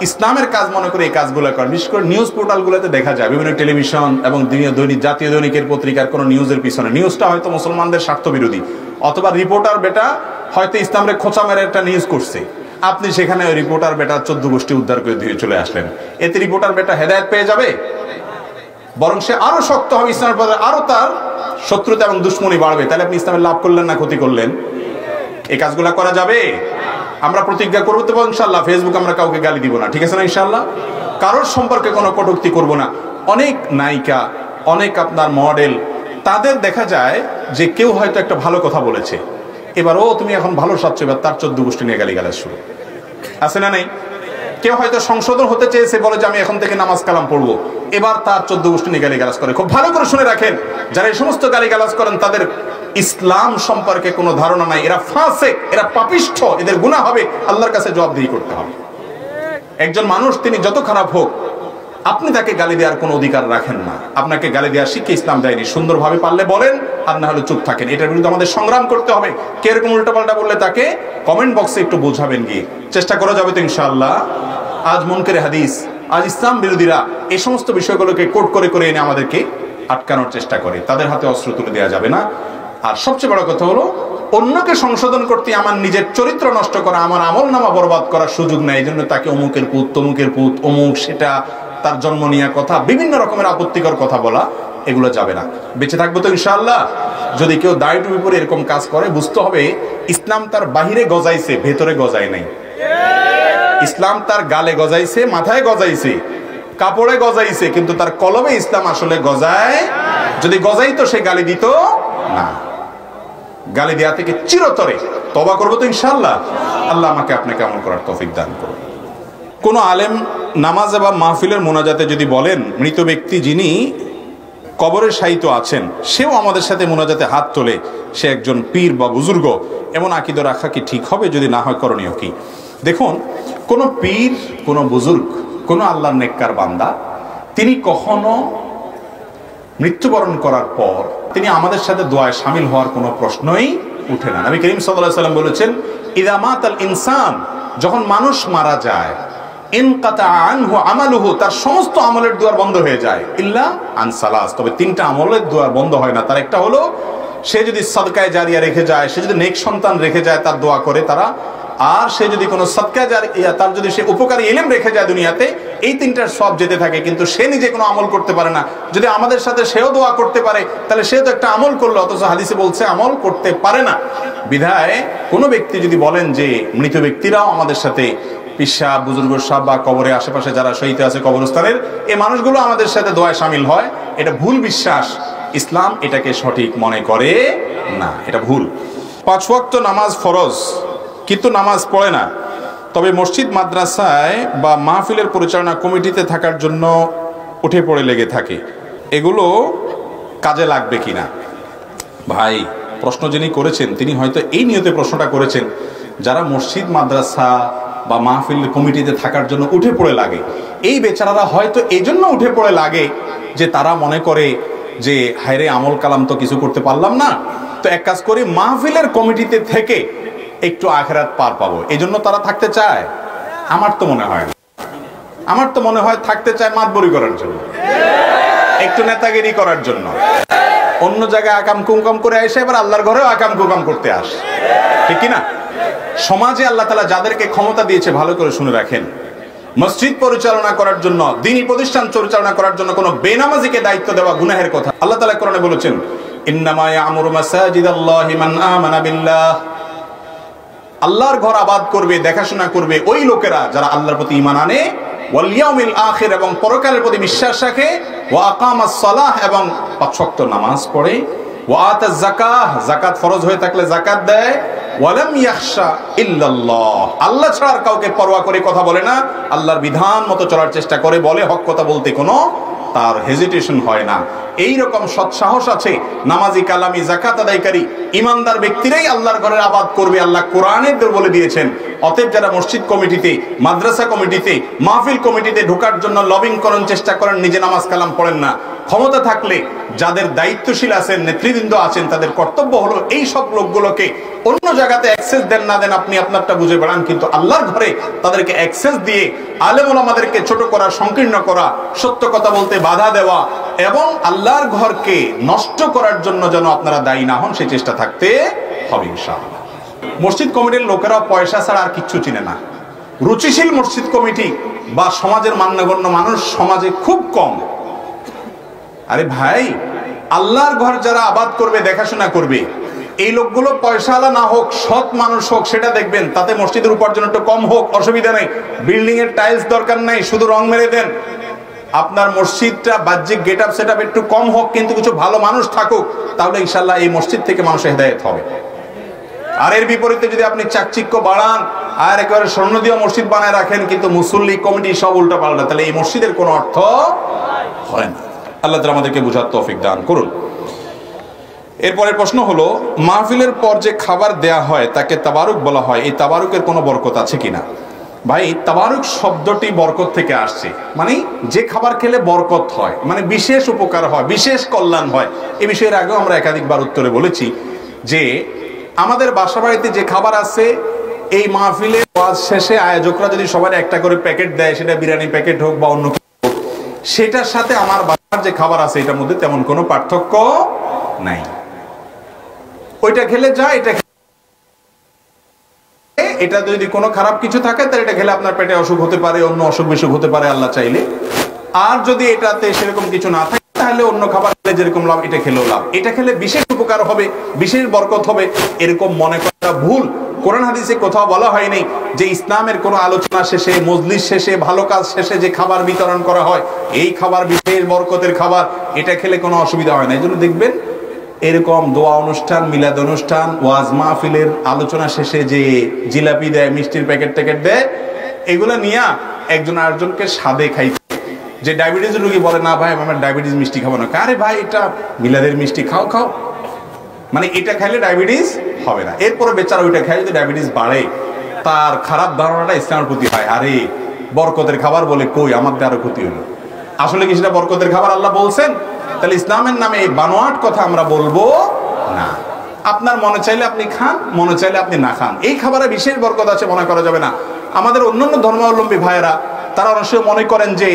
ইসলামের কাজ মনে করে এই কাজগুলো করেন। বিশেষ করে নিউজ পোর্টালগুলোতে দেখা যায় বিভিন্ন টেলিভিশন এবং দৈনিক জাতীয় দৈনিকের পত্রিকার কোনো নিউজের পিছনে নিউজটা হয়তো মুসলমানদের স্বার্থ বিরোধী, অথবা রিপোর্টার বেটা হয়তো ইসলামের খোঁচা মেরে একটা নিউজ করছে, আপনি সেখানে ওই রিপোর্টার বেটা 14 গোষ্ঠী উদ্ধার করে দিয়ে চলে আসলেন। এতে রিপোর্টার বেটা হেদায়েত পেয়ে যাবে? বরং সে আরো শক্ত হবে ইসলামের পথে, আরো তার শত্রুতা এবং দুশ্মনী বাড়বে। তাহলে আপনি ইসলামের লাভ করলেন না ক্ষতি করলেন? এই কাজগুলা করা যাবে? আমরা প্রতিজ্ঞা করবো তো ইনশাআল্লাহ, ফেসবুক আমরা কাউকে গালি দিব না, ঠিক আছে না ইনশাআল্লাহ? কারোর সম্পর্কে কোনো কটূক্তি করব না। অনেক নায়িকা, অনেক আপনার মডেল, তাদের দেখা যায় যে কেউ হয়তো একটা ভালো কথা বলেছে, এবার ও তুমি এখন ভালো সাচ্ছ, এবার তার 14 গোষ্ঠী নিয়ে গালিগালাজ শুরু, আছে না নেই? কেউ হয়তো সংশোধন হতে চেয়েছে, বলে যে আমি এখন থেকে নামাজ কালাম পড়বো, এবার তার 14 গোষ্ঠী নিয়ে গালিগালাজ করে। খুব ভালো করে শুনে রাখেন, যারা এই সমস্ত গালিগালাজ করেন তাদের ইসলাম সম্পর্কে কোনো ধারণা নাই, এরা ফাসিক, এরা পাপিষ্ঠ, এদের গুনাহ হবে, আল্লাহর কাছে জবাবদিহি করতে হবে। একজন মানুষ তিনি যত খারাপ হোক, আপনি তাকে গালি দেওয়ার কোনো অধিকার রাখেন না। আপনাকে গালি দেওয়ার শিক্ষা ইসলাম দেয়নি। সুন্দরভাবে পারলে বলেন, আর না হলে চুপ থাকেন। এটার বিরুদ্ধে আমাদের সংগ্রাম করতে হবে। কে এরকম উল্টাপাল্টা বললে তাকে কমেন্ট বক্সে একটু বোঝাবেন, গিয়ে চেষ্টা করা যাবে তো ইনশাআল্লাহ। আজ মুনকারে হাদিস, আজ ইসলাম বিরোধীরা এই সমস্ত বিষয়গুলোকে কোট করে করে এনে আমাদেরকে আটকানোর চেষ্টা করে, তাদের হাতে অস্ত্র তুলে দেওয়া যাবে না। আর সবচেয়ে বড় কথা হলো, অন্যকে সংশোধন করতে আমার নিজের চরিত্র নষ্ট করা, আমার আমল নামা বরবাদ করার সুযোগ নেই। এই জন্য তাকে অমুকের পুত, তমুকের পুত, অমুক, সেটা তার জন্ম নিয়ে কথা, বিভিন্ন রকমের আপত্তিকর কথা বলা, এগুলো যাবে না। বেঁচে থাকবো তো ইনশাআল্লাহ। যদি কেউ দাড়ি টুপি পরে এরকম কাজ করে, বুঝতে হবে ইসলাম তার বাহিরে গজাইছে, ভেতরে গজায় নাই। ইসলাম তার গালে গজাইছে, মাথায় গজাইছে, কাপড়ে গজাইছে, কিন্তু তার কলবে ইসলাম আসলে গজায়। যদি গজাইতো সে গালি দিত না। গালি দেয়া থেকে চিরতরে তওবা করবো তো ইনশাআল্লাহ। আল্লাহ আমাকে আপনাকে আমল করার তৌফিক দান করুন। কোন আলেম নামাজ বা মাহফিলের মোনাজাতে যদি বলেন, মৃত ব্যক্তি যিনি কবরে শায়িত আছেন সেও আমাদের সাথে মোনাজাতে হাত তোলে, সে একজন পীর বা বুজুর্গ, এমন আকীদা রাখা কি ঠিক হবে? যদি না হয় করণীয় কি? দেখুন, কোন পীর, কোন বুজুর্গ, কোন আল্লাহর নেককার বান্দা, তিনি কখনো মৃত্যুবরণ করার পর তিনি আমাদের সাথে দোয়ায় শামিল হওয়ার কোনো প্রশ্নই উঠে না। নবী করিম সাল্লাল্লাহু আলাইহি ওয়াসাল্লাম বলেছেন, ইযা মাতাল ইনসান, যখন মানুষ মারা যায়, ইনকাতা আনহু আমালুহু, তার সমস্ত আমলের দুয়ার বন্ধ হয়ে যায়, ইল্লা আন সালাস, তবে 3টা আমলের দুয়ার বন্ধ হয় না। তার একটা হলো, সে যদি সাদকায়ে জারিয়া রেখে যায়, সে যদি নেক সন্তান রেখে যায়, তার দোয়া করে তারা, আর সে যদি কোনো সদকা জারিয়া, তার যদি সে উপকারী ইলম রেখে যায় দুনিয়াতে, এই 3টার সব যেতে থাকে, কিন্তু সে নিজে কোনো আমল করতে পারে না। যদি আমাদের সাথে সেও দোয়া করতে পারে, তাহলে সে তো একটা আমল করলো, অথচ হাদিসে বলছে আমল করতে পারে না। বিধায় কোনো ব্যক্তি যদি বলেন যে মৃত ব্যক্তিরাও আমাদের সাথে, পিসা, বুজুর্গ সাহেব বা কবরের আশেপাশে যারা শহীদ আছে কবরস্থানের, এই মানুষগুলো আমাদের সাথে দোয়ায় শামিল হয়, এটা ভুল বিশ্বাস। ইসলাম এটাকে সঠিক মনে করে না, এটা ভুল। 5 ওয়াক্ত নামাজ ফরজ, কিন্তু নামাজ পড়ে না, তবে মসজিদ, মাদ্রাসায় বা মাহফিলের পরিচালনা কমিটিতে থাকার জন্য উঠে পড়ে লেগে থাকে, এগুলো কাজে লাগবে কিনা? ভাই, প্রশ্ন যিনি করেছেন তিনি হয়তো এই নিয়তে প্রশ্নটা করেছেন, যারা মসজিদ, মাদ্রাসা বা মাহফিল কমিটিতে থাকার জন্য উঠে পড়ে লাগে, এই বেচারারা হয়তো এই জন্য উঠে পড়ে লাগে যে তারা মনে করে যে হায়রে আমল কালাম তো কিছু করতে পারলাম না, তো এক কাজ করি, মাহফিলের কমিটিতে থেকে একটু আখিরাত পার পাবো, এই জন্য তারা থাকতে চায়। আমার তো মনে হয় না, আমার তো মনে হয় থাকতে চায় মাতবরি করার জন্য, একটু নেতাগিরি করার জন্য, অন্য জায়গায় আকাম কুকাম করে আসে, এবার আল্লাহর ঘরেও আকাম কুকাম করতে আসে, ঠিক কিনা? সমাজে আল্লাহ তাআলা যাদেরকে ক্ষমতা দিয়েছে, ভালো করে শুনে রাখেন, মসজিদ পরিচালনা করার জন্য, দ্বীনি প্রতিষ্ঠান পরিচালনা করার জন্য কোনো বেনামাজিকে দায়িত্ব দেওয়া গুনাহের কথা। আল্লাহ তাআলা কোরআনে বলেছেন, ইন্নামা ইয়ামুরু মাসাজিদাল্লাহি মান আমানা বিল্লাহ, আল্লাহর ঘর আবাদ করবে, দেখাশোনা করবে ওই লোকেরা যারা আল্লাহর প্রতি ঈমান আনে, ওয়াল ইয়াউমিল আখির, এবং পরকালের প্রতি বিশ্বাস রাখে, ওয়া আকামাস সালাহ, এবং 5 ওয়াক্ত নামাজ পড়ে, ওয়া আতাজ যাকাহ, যাকাত ফরজ হয়ে থাকলে যাকাত দেয়, ওয়ালাম ইয়াখশা ইল্লাল্লাহ, আল্লাহ ছাড়া আর কাউকে পরোয়া করে কথা বলে না, আল্লাহর বিধান মতো চলার চেষ্টা করে, বলে হক কথা বলতে কোনো তার হেজিটেশন হয় না। এই রকম সৎ সাহস আছে নামাজি, কালামি, যাকাত আদায়কারী ইমানদার ব্যক্তিরাই আল্লাহর ঘরের আবাদ করবে। আল্লাহ কোরআনে বলে দিয়েছেন, অতএব যারা মসজিদ কমিটিতে, মাদ্রাসা কমিটিতে, মাহফিল কমিটিতে ঢোকার জন্য লবিং করার চেষ্টা করেন, নিজে নামাজ কালাম পড়েন না, ক্ষমতা থাকলে যাদের দায়িত্বশীল আছেন, নেতৃবৃন্দ আছেন, তাদের কর্তব্য হলো এই সব লোকগুলোকে অন্য জায়গাতে অ্যাক্সেস দেন না দেন আপনি আপনারটা বুঝে বেড়ান, কিন্তু আল্লাহর ঘরে তাদেরকে অ্যাক্সেস দিয়ে আলেম ওলামাদেরকে ছোট করা, সংকীর্ণ করা, সত্য কথা বলতে বাধা দেওয়া এবং আল্লাহর ঘরকে নষ্ট করার জন্য যেন আপনারা দায়ী না হন, সেই চেষ্টা থাকতে হবে ইনশাআল্লাহ। মসজিদ কমিটির লোকেরা পয়সা ছাড়া আর কিচ্ছু চিনে না। রুচিশীল মসজিদ কমিটি বা সমাজের মান্যগণ্য মানুষ সমাজে খুব কম। আরে ভাই, আল্লাহর ঘর যারা আবাদ করবে, দেখাশোনা করবে, এই লোকগুলো পয়সাওয়ালা না হোক, সৎ মানুষ হোক, সেটা দেখবেন। তাতে মসজিদের উপার্জন একটু কম হোক, অসুবিধা নেই। বিল্ডিং এর টাইলস দরকার নাই, শুধু রং মেরে দেন। আপনার মসজিদটা বাহ্যিক গেট আপ সেট আপ একটু কম হোক, কিন্তু কিছু ভালো মানুষ থাকুক, তাহলে ইনশাল্লাহ এই মসজিদ থেকে মানুষের হেদায়েত হবে। আর এর বিপরীতে যদি আপনি চাকচিক্য বাড়ান আর একেবারে স্বর্ণ দিয়ে মসজিদ বানায় রাখেন, কিন্তু মুসল্লি কমিটি সব উল্টা পাল্টা, তাহলে এই মসজিদের কোনো অর্থ হয় না। আল্লাহ তাআলা আমাদেরকে বুঝার তৌফিক দান করুন। এরপরের প্রশ্ন হলো, মাহফিলের পর যে খাবার দেয়া হয় তাকে তাবারুক বলা হয়, এই তাবারুকের কোনো বরকত আছে কিনা? ভাই, তাবারুক শব্দটি বরকত থেকে আসছে, মানে যে খাবার খেলে বরকত হয়, মানে বিশেষ উপকার হয়, বিশেষ কল্যাণ হয়। এই বিষয়ের আগেও আমরা একাধিকবার উত্তরে বলেছি যে আমাদের বাসা বাড়িতে যে খাবার আছে, এই মাহফিলের ওয়াজ শেষে আয়োজকরা যদি সবার একটা করে প্যাকেট দেয়, সেটা বিরিয়ানি প্যাকেট হোক বা অন্য কিছু হোক, সেটার সাথে আমার বাসার যে খাবার আছে এটার মধ্যে তেমন কোনো পার্থক্য নাই। ওইটা খেলে যা, এটা যদি কোনো খারাপ কিছু থাকে তাহলে এটা খেলে আপনার পেটে অসুখ হতে পারে, অন্য অসুখ বিসুখ হতে পারে আল্লাহ চাইলে। আর যদি এটাতে সেরকম কিছু না থাকে তাহলে অন্য খাবার খেলে যেরকম লাভ, এটা খেলেও লাভ। এটা খেলে বিশেষ উপকার হবে, বিশেষ বরকত হবে, এরকম মনে করা ভুল। কোরআন হাদিসে কোথাও বলা হয়নি যে ইসলামের কোনো আলোচনা শেষে, মজলিস শেষে, ভালো কাজ শেষে যে খাবার বিতরণ করা হয়, এই খাবার বিশেষ বরকতের খাবার, এটা খেলে কোনো অসুবিধা হয় না। এই জন্য দেখবেন এরকম দোয়া অনুষ্ঠান, মিলাদ অনুষ্ঠান, ওয়াজ মাহফিলের আলোচনা শেষে যে জিলাপি দেয়, মিষ্টির প্যাকেট ট্যাকেট দেয়, এগুলো নিয়ে একজন আরেকজনকে স্বাদে খাইতে। যে ডায়াবেটিস রোগী বলে, না ভাই আমার ডায়াবেটিস মিষ্টি খাবো না, আরে ভাই এটা মিলাদের মিষ্টি, খাও খাও, মানে এটা খাইলে ডায়াবেটিস হবে না। এরপরে বেচারা ওইটা খাই, যদি ডায়াবেটিস বাড়ে, তার খারাপ ধারণাটা ইসলামের প্রতি হয়, আরে বরকতের খাবার বলে কই, আমার আরো ক্ষতি হলো। আসলে কি সেটা বরকতের খাবার আল্লাহ বলছেন? তাহলে ইসলামের নামে এই বানোয়াট কথা আমরা বলবো না। আপনার মনে চাইলে আপনি খান, মনে চাইলে আপনি না খান, এই খাবারে বিশেষ বরকত আছে মনে করা যাবে না। আমাদের অন্যান্য ধর্মাবলম্বী ভাইয়েরা তারা অনেক সময় মনে করেন যে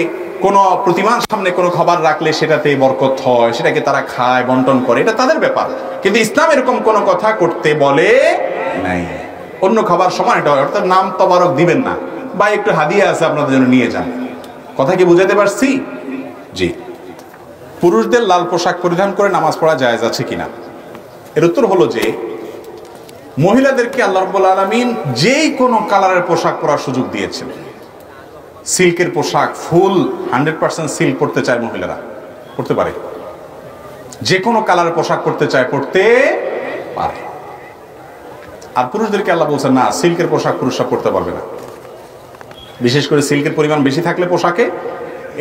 কোনো প্রতিমার সামনে কোনো খাবার রাখলে সেটাতে বরকত হয়, সেটাকে তারা খায়, বন্টন করে, এটা তাদের ব্যাপার। কিন্তু ইসলাম এরকম কোনো কথা করতে বলে নাই। অন্য খাবার সমান এটা হয়, অর্থাৎ নাম তবারক দিবেন না, বা একটু হাদিয়া আছে আপনাদের জন্য নিয়ে যান। কথা কি বুঝাতে পারছি? জি। পুরুষদের লাল পোশাক পরিধান করে নামাজ পড়া জায়েজ আছে কিনা? এর উত্তর হলো যে মহিলাদেরকে আল্লাহ রাব্বুল আলামিন যেই কোনো কালারের পোশাক পরার সুযোগ দিয়েছেন। সিল্কের পোশাক, ফুল 100% সিল্ক পড়তে চায় মহিলারা, পড়তে পারে। যে কোনো কালারের পোশাক পড়তে চায়, পড়তে পারে। আর পুরুষদেরকে আল্লাহ বলছেন না, সিল্কের পোশাক পুরুষরা পড়তে পারবে না। বিশেষ করে সিল্কের পরিমাণ বেশি থাকলে পোশাকে,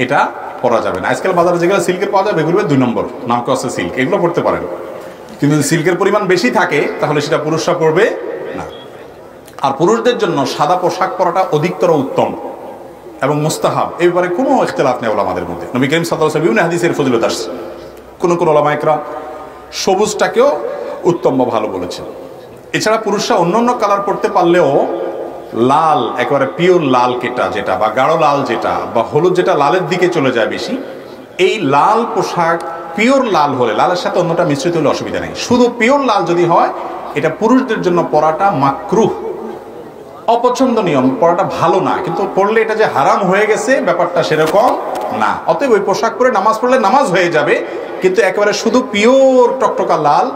এটা পরা যাবে না। আজকাল বাজারে যেগুলো সিল্কের পাওয়া যাবে এগুলো 2 নম্বর, নাম আছে সিল্ক, এগুলো পড়তে পারেন। কিন্তু যদি সিল্কের পরিমাণ বেশি থাকে তাহলে সেটা পুরুষরা পরবে না। আর পুরুষদের জন্য সাদা পোশাক পরাটা অধিকতর উত্তম এবং মুস্তাহাব, এই ব্যাপারে কোনো ইখতিলাফ নেই ওলামাদের মধ্যে। নবী করিম সাল্লাল্লাহু আলাইহি ওয়াসাল্লাম বিভিন্ন হাদিসের ফজিলত আসছে। কোন ওলামা ইকরাম সবুজটাকেও উত্তম বা ভালো বলেছেন। এছাড়া পুরুষরা অন্য কালার পড়তে পারলেও লাল, একেবারে পিওর লাল কেটা যেটা, বা গাঢ় লাল যেটা, বা হলুদ যেটা লালের দিকে চলে যায় বেশি, এই লাল পোশাক পিওর লাল হলে, লালের সাথে অন্যটা মিশ্রিত হলে অসুবিধা নেই। শুধু পিওর লাল যদি হয়, এটা পুরুষদের জন্য পরাটা মাকরুহ, অপছন্দনীয়, পরাটা ভালো না। কিন্তু পড়লে এটা যে হারাম হয়ে গেছে ব্যাপারটা সেরকম না। অতএব ওই পোশাক পরে নামাজ পড়লে নামাজ হয়ে যাবে, কিন্তু একেবারে শুধু পিওর টকটকা লাল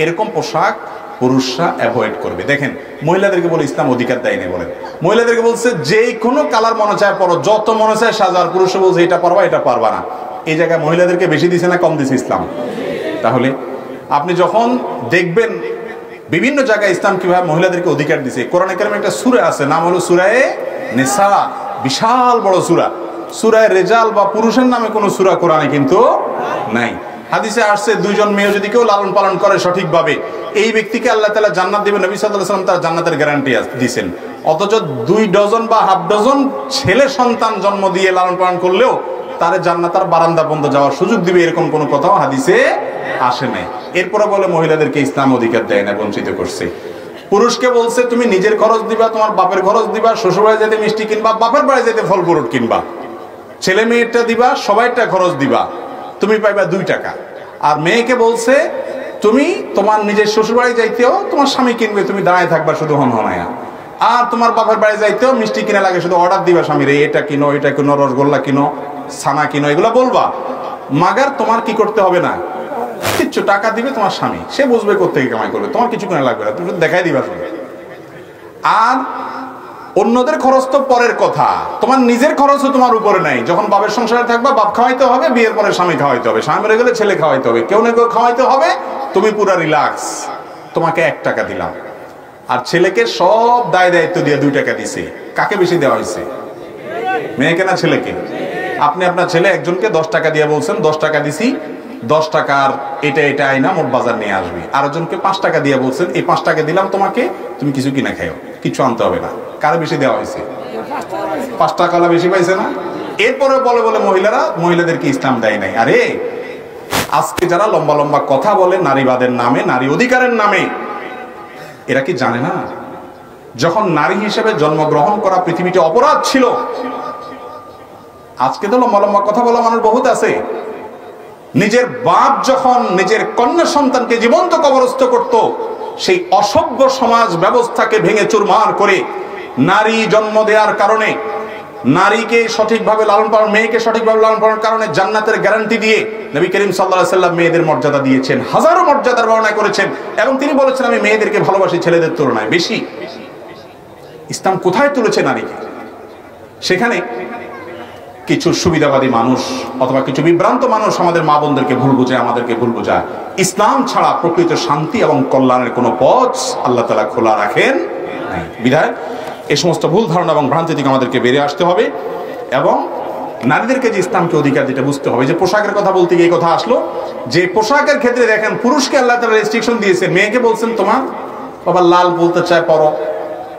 এরকম পোশাক পুরুষরা অ্যাভয়েড করবে। দেখেন, মহিলাদেরকে বলে ইসলাম অধিকার দেয় না, বলেন মহিলাদেরকে বলছে যে কোনো কালার মনে চায় পরো, যত মনে চায় সাজার। পুরুষরা বলছে এটা পারবা, এটা পারবা না। এই জায়গায় মহিলাদেরকে বেশি দিছে না কম দিছে ইসলাম? তাহলে আপনি যখন দেখবেন বিভিন্ন জায়গায় ইসলাম কিভাবে মহিলাদেরকে অধিকার দিছে, কোরআনে কারিমে একটা সূরা আছে, নাম হলো সূরায়ে নিসা, বিশাল বড় সূরা। সূরায়ে রিজাল বা পুরুষের নামে কোনো সূরা কোরআনে কিন্তু নাই। হাদিসে আসছে দুইজন মেয়ে যদি কেউ লালন পালন করে সঠিকভাবে, এই ব্যক্তিকে আল্লাহ তাআলা জান্নাত দিবেন। নবী সাল্লাল্লাহু আলাইহি ওয়াসাল্লাম তার জান্নাতের গ্যারান্টি দিয়েছেন। অথচ 2 ডজন বা হাফ ডজন ছেলে সন্তান জন্ম দিয়ে লালন পালন করলেও তার জান্নাতের বারান্দা পর্যন্ত যাওয়ার সুযোগ দিবে, এরকম কোনো কথাও হাদিসে আসে নাই। এরপরে বলে মহিলাদেরকে ইসলাম অধিকার দেয় না, বঞ্চিত করছে। পুরুষকে বলছে তুমি নিজের খরচ দিবা, তোমার বাপের খরচ দিবা, শ্বশুর বাড়ি যেতে মিষ্টি কিনবা, বাপের বাড়ি যেতে ফল ফ্রুট কিনবা, ছেলে মেয়েটা দিবা, সবাইটা খরচ দিবা, তুমি পাইবা 2 টাকা। আর মেয়েকে বলছে তুমি তোমার নিজের শ্বশুর বাড়ি যাইতেও তোমার স্বামী কিনবে, তুমি দাঁড়ায় থাকবা শুধু হনহনায়া। আর তোমার বাপের বাড়ি যাইতেও মিষ্টি কিনা লাগে, শুধু অর্ডার দিবা স্বামীর, এটা কিনো, এটা কিনো, রসগোল্লা কিনো, ছানা কিনো, এগুলো বলবা। মাগার তোমার কি করতে হবে না কিচ্ছু, টাকা দিবে তোমার স্বামী, সে বুঝবে কোত্থেকে কামাই করবে, তোমার কিছু কিনা লাগবে না, তুমি দেখাই দিবা শুধু। আর অন্যদের খরচ তো পরের কথা, তোমার নিজের খরচও তোমার উপরে নাই। যখন বাপের সংসারে থাকবা, বাপ খাওয়াইতে হবে, বিয়ের পরে স্বামী খাওয়াইতে হবে, স্বামী মরে গেলে ছেলে খাওয়াইতে হবে, কেউ না কেউ খাওয়াইতে হবে, তুমি পুরা রিল্যাক্স। তোমাকে 1 টাকা দিলাম, আর ছেলেকে সব দায় দায়িত্ব দিয়ে 2 টাকা দিছে। কাকে বেশি দেওয়া হয়েছে, মেয়েকে না ছেলেকে? আপনি আপনার ছেলে একজনকে 10 টাকা দিয়ে বলছেন 10 টাকা দিছি, 10 টাকার এটা এটা আইনা মোট বাজার নিয়ে আসবে। আরেকজনকে 5 টাকা দিয়ে বলছেন এই 5 টাকা দিলাম তোমাকে, তুমি কিছু কিনা খাও, কিছু আনতে হবে না। কারে বেশি দেওয়া হয়েছে? 5 টাকা বেশি পাইছে না? এরপরে বলে বলে মহিলাদেরকে ইসলাম দেয় নাই। আরে আজকে যারা লম্বা লম্বা কথা বলে নারীবাদের নামে, নারী অধিকারের নামে, এরা কি জানে না যখন নারী হিসেবে জন্মগ্রহণ করা পৃথিবীতে অপরাধ ছিল? আজকে তো লম্বা লম্বা কথা বলা মানুষ বহুত আছে। নিজের বাপ যখন নিজের কন্যা সন্তানকে জীবন্ত কবরস্থ করত, সেই অসভ্য সমাজ ব্যবস্থাকে ভেঙে চুরমার করে নারী জন্ম দেওয়ার কারণে, নারীকে সঠিকভাবে লালন পালন, মেয়েকে সঠিকভাবে লালন পালনের কারণে জান্নাতের গ্যারান্টি দিয়ে নবী করিম সাল্লাল্লাহু আলাইহি ওয়াসাল্লাম মেয়েদের মর্যাদা দিয়েছেন, হাজারো মর্যাদার বর্ণনা করেছেন, এবং তিনি বলেছেন আমি মেয়েদেরকে ভালোবাসি ছেলেদের তুলনায় বেশি। ইসলাম কোথায় তুলেছে নারীকে? সেখানে কিছু সুবিধাবাদী মানুষ অথবা কিছু বিভ্রান্ত মানুষ আমাদের মা বোনদেরকে ভুল বুঝায়, আমাদেরকে ভুল বুঝায়। ইসলাম ছাড়া প্রকৃত শান্তি এবং কল্যাণের কোনো পথ আল্লাহ তাআলা খোলা রাখেন নাই। বিধায় এই সমস্ত ভুল ধারণা এবং ভ্রান্তি থেকে আমাদেরকে বেরিয়ে আসতে হবে, এবং নারীদেরকে যে ইসলামকে অধিকার দিতে বুঝতে হবে। যে পোশাকের কথা বলতে গিয়ে এই কথা আসলো, যে পোশাকের ক্ষেত্রে দেখেন পুরুষকে আল্লাহ তাআলা রেস্ট্রিকশন দিয়েছে, মেয়েকে বলছেন তোমার বাবা লাল বলতে চায় পরো,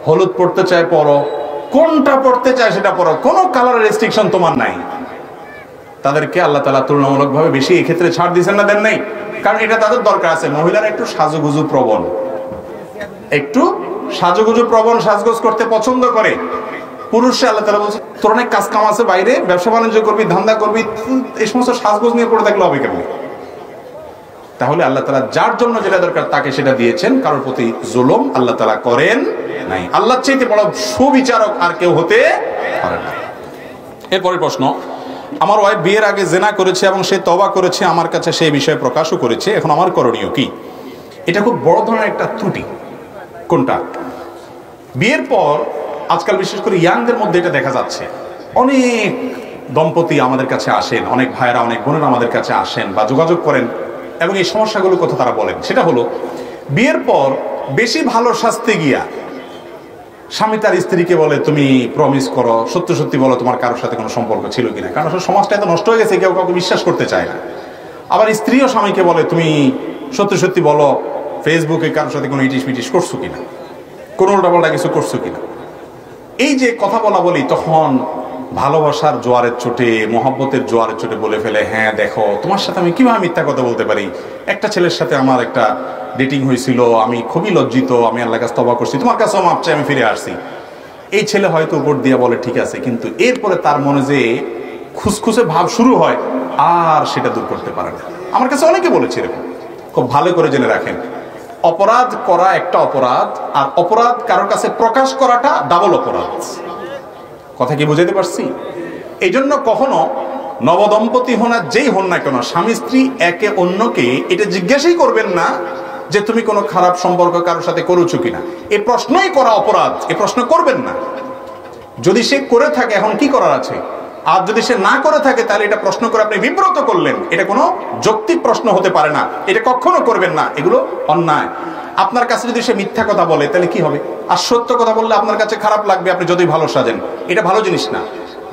হলুদ পড়তে চায় পরো, কোনটা পড়তে চায় সেটা পড়ো, কোনো কালারের রেস্ট্রিকশন তোমার নাই। তাদেরকে আল্লাহ তাআলা তুলনামূলকভাবে বেশি এই ক্ষেত্রে ছাড় দিয়েছেন না, দেন নাই? কারণ এটা তাদের দরকার আছে। মহিলারা একটু সাজুগুজু প্রবণ, একটু সাজুগুজু প্রবণ, সাজগোজ করতে পছন্দ করে। পুরুষে আল্লাহ তাআলা বলছে তোর অনেক কাজ কাম আছে, বাইরে ব্যবসা বাণিজ্য করবি, ধান্দা করবি, এই সমস্ত সাজগোজ নিয়ে পড়ে থাকলে হবে কেমন? তাহলে আল্লাহ তাআলা যার জন্য যেটা দরকার তাকে সেটা দিয়েছেন, কারোর প্রতি জুলুম আল্লাহ তাআলা করেন নাই। আল্লাহর চাইতে বড় সুবিচারক আর কেউ হতে পারে না। এরপরের প্রশ্ন, আমার ওয়াইফ বিয়ের আগে জেনা করেছে এবং সে তওবা করেছে, আমার কাছে সেই বিষয়ে প্রকাশও করেছে, এখন আমার করণীয় কি? এটা খুব বড় ধরনের একটা ত্রুটি। কোনটা? বিয়ের পর আজকাল বিশেষ করে ইয়াংদের মধ্যে এটা দেখা যাচ্ছে। অনেক দম্পতি আমাদের কাছে আসেন, অনেক ভাইয়েরা, অনেক বোনেরা আমাদের কাছে আসেন বা যোগাযোগ করেন, এবং এই সমস্যাগুলোর কথা তারা বলেন। সেটা হলো বিয়ের পর বেশি ভালো সাজতে গিয়া স্বামী তার স্ত্রীকে বলে তুমি প্রমিস করো, সত্যি সত্যি বলো তোমার কারোর সাথে কোনো সম্পর্ক ছিল কিনা। কারণ সমাজটা এত নষ্ট হয়ে গেছে, কেউ কাউকে বিশ্বাস করতে চায় না। আবার স্ত্রীও স্বামীকে বলে তুমি সত্যি সত্যি বলো ফেসবুকে কারোর সাথে কোনো ইটিস মিটিস করছো কিনা, কোনো উল্টাপাল্টা কিছু করছো কিনা। এই যে কথা বলা বলি, তখন ভালোবাসার জোয়ারের চোটে, মহব্বতের জোয়ারের চোটে বলে ফেলে হ্যাঁ দেখো তোমার সাথে আমি কিভাবে মিথ্যা কথা বলতে পারি, একটা ছেলের সাথে আমার একটা ডেটিং হয়েছিল, আমি খুবই লজ্জিত, আমি আল্লাহর কাছে তওবা করছি, তোমার কাছেও মাপ চাই, আমি ফিরে আসছি। এই ছেলে হয়তো উপর দিয়ে বলে ঠিক আছে, কিন্তু এরপরে তার মনে যে খুসখুসে ভাব শুরু হয়, আর সেটা দূর করতে পারে না। আমার কাছে অনেকে বলেছে এরকম। খুব ভালো করে জেনে রাখেন, অপরাধ করা একটা অপরাধ, আর অপরাধ কারোর কাছে প্রকাশ করাটা ডাবল অপরাধ। কথা কি বুঝাতে পারছি? এই জন্য কখনো নবদম্পতি হন আর যেই হন না কেন, স্বামী স্ত্রী একে অন্যকে এটা জিজ্ঞাসাই করবেন না যে তুমি কোনো খারাপ সম্পর্ক কারোর সাথে করেছো কিনা। এই প্রশ্নই করা অপরাধ, এই প্রশ্ন করবেন না। যদি সে করে থাকে এখন কি করার আছে, আর যদি সে না করে থাকে তাহলে এটা প্রশ্ন করে আপনি বিব্রত করলেন, এটা কোনো যৌক্তিক প্রশ্ন হতে পারে না, এটা কখনো করবেন না, এগুলো অন্যায়। আপনার কাছে যদি সে মিথ্যা কথা বলে তাহলে কি হবে? আর সত্য কথা বললে আপনার কাছে খারাপ লাগবে, আপনি যতই ভালো সাজেন, এটা ভালো জিনিস না।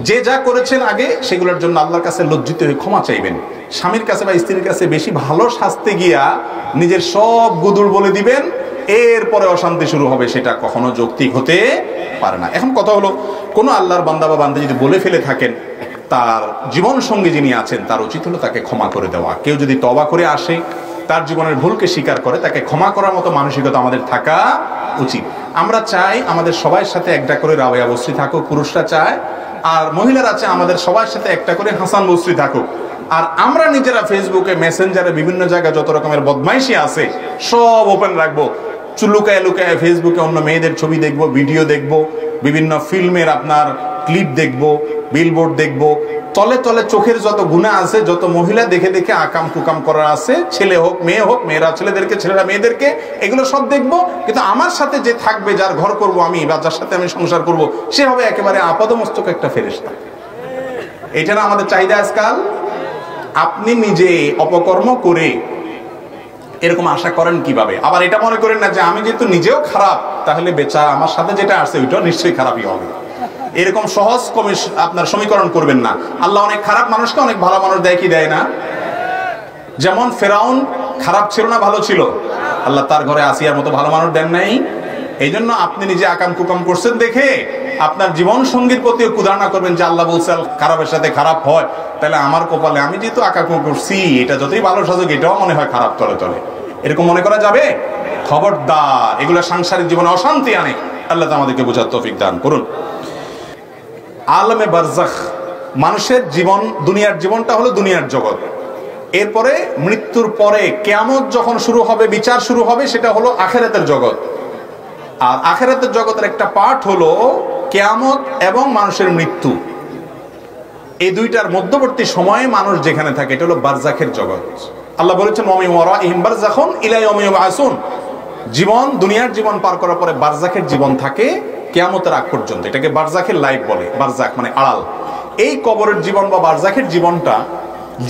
যে যা করেছেন আগে সেগুলোর জন্য আল্লাহর কাছে লজ্জিত হয়ে ক্ষমা চাইবেন। স্বামীর কাছে বা স্ত্রীর কাছে বেশি ভালো শাস্তে গিয়া নিজের সব গুদুর বলে দিবেন, এরপরে অশান্তি শুরু হবে, সেটা কখনো যৌক্তিক হতে পারে না। এখন কথা হলো, কোন আল্লাহর বান্দা বা বান্দা যদি বলে ফেলে থাকেন, তার জীবন সঙ্গী যিনি আছেন তার উচিত হলো তাকে ক্ষমা করে দেওয়া। কেউ যদি তওবা করে আসে, তার জীবনের ভুলকে স্বীকার করে, তাকে ক্ষমা করার মতো মানসিকতা আমাদের থাকা উচিত। আমরা চাই আমাদের সবার সাথে একটা করে রাবেয়া বস্রী থাকুক, পুরুষরা চায়, আর মহিলারা চায় আমাদের সবার সাথে একটা করে হাসান বস্রী থাকুক। আর আমরা নিজেরা ফেসবুকে, মেসেঞ্জারে, বিভিন্ন জায়গায় যত রকমের বদমাইশি আছে সব ওপেন রাখবো। লুকায় লুকায় ফেসবুকে অন্য মেয়েদের ছবি দেখবো, ভিডিও দেখবো, বিভিন্ন ফিল্মের আপনার ক্লিপ দেখবো, বিলবোর্ড দেখবো। তলে তলে চোখের যত গুনাহ আছে, যত মহিলা দেখে দেখে আকাম কুকাম করার আছে, ছেলে হোক মেয়ে হোক, মেয়েরা ছেলেদেরকে, ছেলেরা মেয়েদেরকে, এগুলো সব দেখবো। কিন্তু আমার সাথে যে থাকবে, যার ঘর করব আমি, বা যার সাথে আমি সংসার করব, সে হবে একেবারে আপাদমস্তক একটা ফেরেশতা। এটা না আমাদের চাহিদা আজকাল। আপনি নিজে অপকর্ম করে এরকম আশা করেন কিভাবে? আবার এটা মনে করেন না যে আমি যেহেতু নিজেও খারাপ, তাহলে বেচা আমার সাথে যেটা আসছে ওইটাও নিশ্চয়ই খারাপই হবে। এরকম সহজ আপনার সমীকরণ করবেন না। আল্লাহ অনেক খারাপ মানুষকে অনেক ভালো মানুষ দেয় কি দেয় না? যেমন ফেরাউন খারাপ ছিল না ভালো ছিল? আল্লাহ তার ঘরে আসিয়ার মতো ভালো মানুষ দেন নাই। এই জন্য আপনি নিজে আকাম কুকাম করছেন দেখে আপনার জীবন সঙ্গীর প্রতিও কুধারণা করবেন যে আল্লাহ বলছে খারাপের সাথে খারাপ হয়, তাহলে আমার কপালে আমি যেহেতু আকাম করছি, এটা যতই ভালো সাজুক এটাও মনে হয় খারাপ তলে তলে। এরকম মনে করা যাবে? খবরদার, এগুলো সাংসারিক জীবনে অশান্তি আনে। আল্লাহ আমাদেরকে বোঝার তৌফিক দান করুন। আলমে বারজাখ, মানুষের জীবন, দুনিয়ার জীবনটা হলো দুনিয়ার জগৎ। এরপরে মৃত্যুর পরে কিয়ামত যখন শুরু হবে, বিচার শুরু হবে, সেটা হলো আখিরাতের জগৎ। আর আখিরাতের জগতের একটা পার্ট হলো কিয়ামত এবং মানুষের মৃত্যু। এই দুইটার মধ্যবর্তী সময়ে মানুষ যেখানে থাকে এটা হলো বারজাখের জগৎ। আল্লাহ বলেছেন ওয়ামিন ওয়ারাইহিম বারজাখুন ইলা ইয়াউমি ইউবআসুন। জীবন, দুনিয়ার জীবন পার করার পরে বারজাখের জীবন থাকে কিয়ামতের আগ পর্যন্ত। এটাকে বারজাখের লাইফ বলে। বারজাখ মানে আড়াল। এই কবরের জীবন বা বারজাখের জীবনটা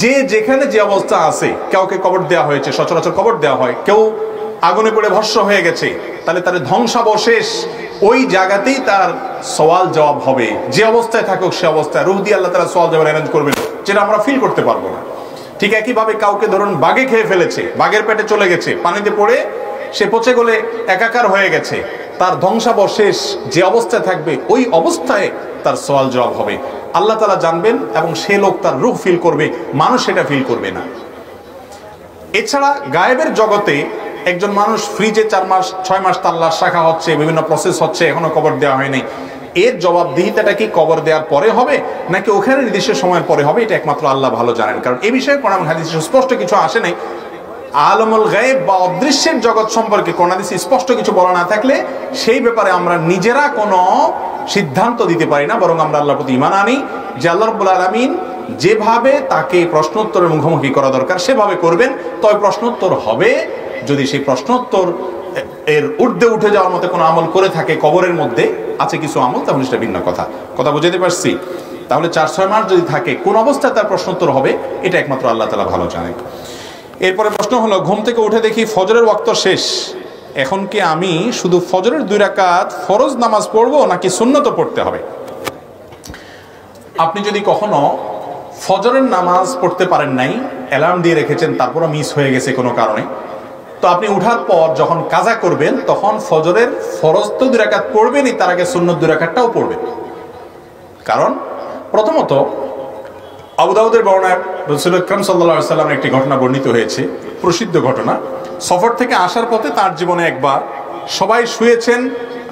যে যেখানে যে অবস্থা আছে, কাউকে কবর দেওয়া হয়েছে, সচরাচর কবর দেওয়া হয়, কেউ আগুনে পড়ে ভস্ম হয়ে গেছে, তাহলে তার ধ্বংসাবশেষ ওই জায়গাতেই তার সওয়াল জবাব হবে। যে অবস্থায় থাকুক সে অবস্থায় রূহ দিয়ে আল্লাহ তাআলা সওয়াল জবাব অ্যারেঞ্জ করবেন, যেটা আমরা ফিল করতে পারবো না। ঠিক একইভাবে কাউকে ধরুন বাঘে খেয়ে ফেলেছে, বাঘের পেটে চলে গেছে, পানিতে পড়ে সে পচে গলে একাকার হয়ে গেছে, তার ধ্বংসাবশেষ যে অবস্থায় থাকবে ওই অবস্থায় তার সওয়াল জবাব হবে। আল্লাহ তাআলা জানবেন এবং সে লোক তার রূহ ফিল করবে, মানুষ সেটা ফিল করবে না। এছাড়া গায়েবের জগতে একজন মানুষ ফ্রিজে 4 মাস 6 মাস তার লাশ রাখা হচ্ছে, বিভিন্ন প্রসেস হচ্ছে, এখনো কবর দেওয়া হয়নি। এর জবাবদিহিতাটা কি কবর দেওয়ার পরে হবে নাকি ওখানে নির্দিষ্ট সময়ের পরে হবে, এটা একমাত্র আল্লাহ ভালো জানেন। কারণ এই বিষয়ে কোরআন হাদিসে স্পষ্ট কিছু আসে নাই। আলমুল গায়েব বা অদৃশ্যের জগৎ সম্পর্কে কোরআন হাদিসে স্পষ্ট কিছু বলা না থাকলে সেই ব্যাপারে আমরা নিজেরা কোনো সিদ্ধান্ত দিতে পারি না, বরং আমরা আল্লাহর প্রতি ঈমান আনি যে আল্লাহ রাব্বুল আলামিন যেভাবে তাকে প্রশ্নোত্তরের মুখোমুখি করা দরকার সেভাবে করবেন। তবে প্রশ্নোত্তর হবে যদি সেই প্রশ্নোত্তর এর ঊর্ধ্বে উঠে যাওয়ার মতো কোনো আমল করে থাকে, কবরের মধ্যে আছে কিছু আমল, তাহলে সেটা ভিন্ন কথা। কথা বুঝাতে পারছি? তাহলে 4-6 মাস যদি থাকে, কোন অবস্থায় তার প্রশ্নোত্তর হবে এটা একমাত্র আল্লাহ তাআলা ভালো জানেন। এরপরে প্রশ্ন হলো, ঘুম থেকে উঠে দেখি ফজরের ওয়াক্ত শেষ, এখন কি আমি শুধু ফজরের 2 রাকাত ফরজ নামাজ পড়বো নাকি সুন্নতও পড়তে হবে? আপনি যদি কখনো ফজরের নামাজ পড়তে পারেন নাই, অ্যালার্ম দিয়ে রেখেছেন, তারপরও মিস হয়ে গেছে কোনো কারণে, তো আপনি উঠার পর যখন কাজা করবেন তখন ফজরের ফরজ তো 2 রাকাত পড়বেনই, তার আগে সুন্নত 2 রাকাতটাও পড়বেন। কারণ প্রথমত আবু দাউদের বর্ণনায় রাসূল আকরাম সাল্লাল্লাহু আলাইহি ওয়াসাল্লামের একটি ঘটনা বর্ণিত হয়েছে, প্রসিদ্ধ ঘটনা। সফর থেকে আসার পথে তার জীবনে একবার সবাই শুয়েছেন,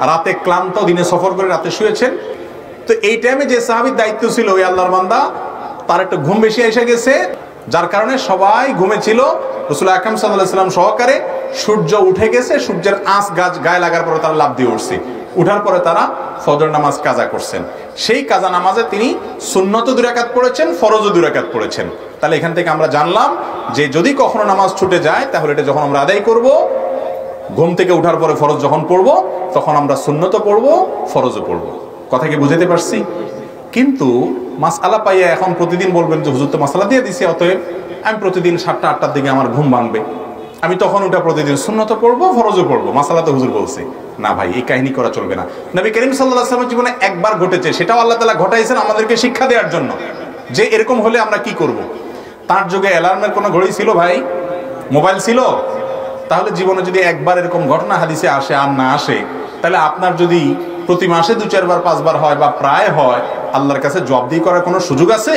রাতে ক্লান্ত, দিনে সফর করে রাতে শুয়েছেন। তো এই টাইমে যে সাহাবীর দায়িত্ব ছিল ওই আল্লাহর বান্দা, তার একটা ঘুম বেশি এসে গেছে, যার কারণে সবাই ঘুমেছিল, রাসূল আকরাম সাল্লাল্লাহু আলাইহি ওয়াসাল্লাম সহকারে। সূর্য উঠে গেছে, সূর্যের আঁচ গায়ে লাগার পরে তারা লাফ দিয়ে উঠছে। উঠার পরে তারা ফজর নামাজ কাজা করছেন। সেই কাজা নামাজে তিনি সুন্নত 2 রাকাত পড়েছেন, ফরজও 2 রাকাত পড়েছেন। তাহলে এখান থেকে আমরা জানলাম যে যদি কখনো নামাজ ছুটে যায় তাহলে এটা যখন আমরা আদায় করব, ঘুম থেকে উঠার পরে ফরজ যখন পড়বো তখন আমরা সুন্নতও পড়বো, ফরজও পড়বো। কথা কি বুঝাতে পারছি? কিন্তু মাসআলা পাইয়া এখন প্রতিদিন বলবেন যে হুজুর তো মাসআলা দিয়ে দিছে, অতএব আমি প্রতিদিন 7টা 8টার দিকে আমার ঘুম ভাঙবে, আমি তখন ওটা প্রতিদিন সুন্নত পড়বো, ফরজও পড়বো, মাসালা তো হুজুর বলছে। না ভাই, এই কাহিনী করা চলবে না। নবী করিম সাল্লাল্লাহু আলাইহি ওয়াসাল্লামের জীবনে একবার ঘটেছে, সেটাও আল্লাহ তাআলা ঘটাইছেন আমাদেরকে শিক্ষা দেওয়ার জন্য যে এরকম হলে আমরা কি করব। তার যুগে অ্যালার্মের কোনো ঘড়ি ছিল ভাই? মোবাইল ছিল? তাহলে জীবনে যদি একবার এরকম ঘটনা হাদিসে আসে আর না আসে, তাহলে আপনার যদি প্রতি মাসে 2-4 বার 5 বার হয় বা প্রায় হয়, আল্লাহর কাছে জবাবদিহি করার কোনো সুযোগ আছে?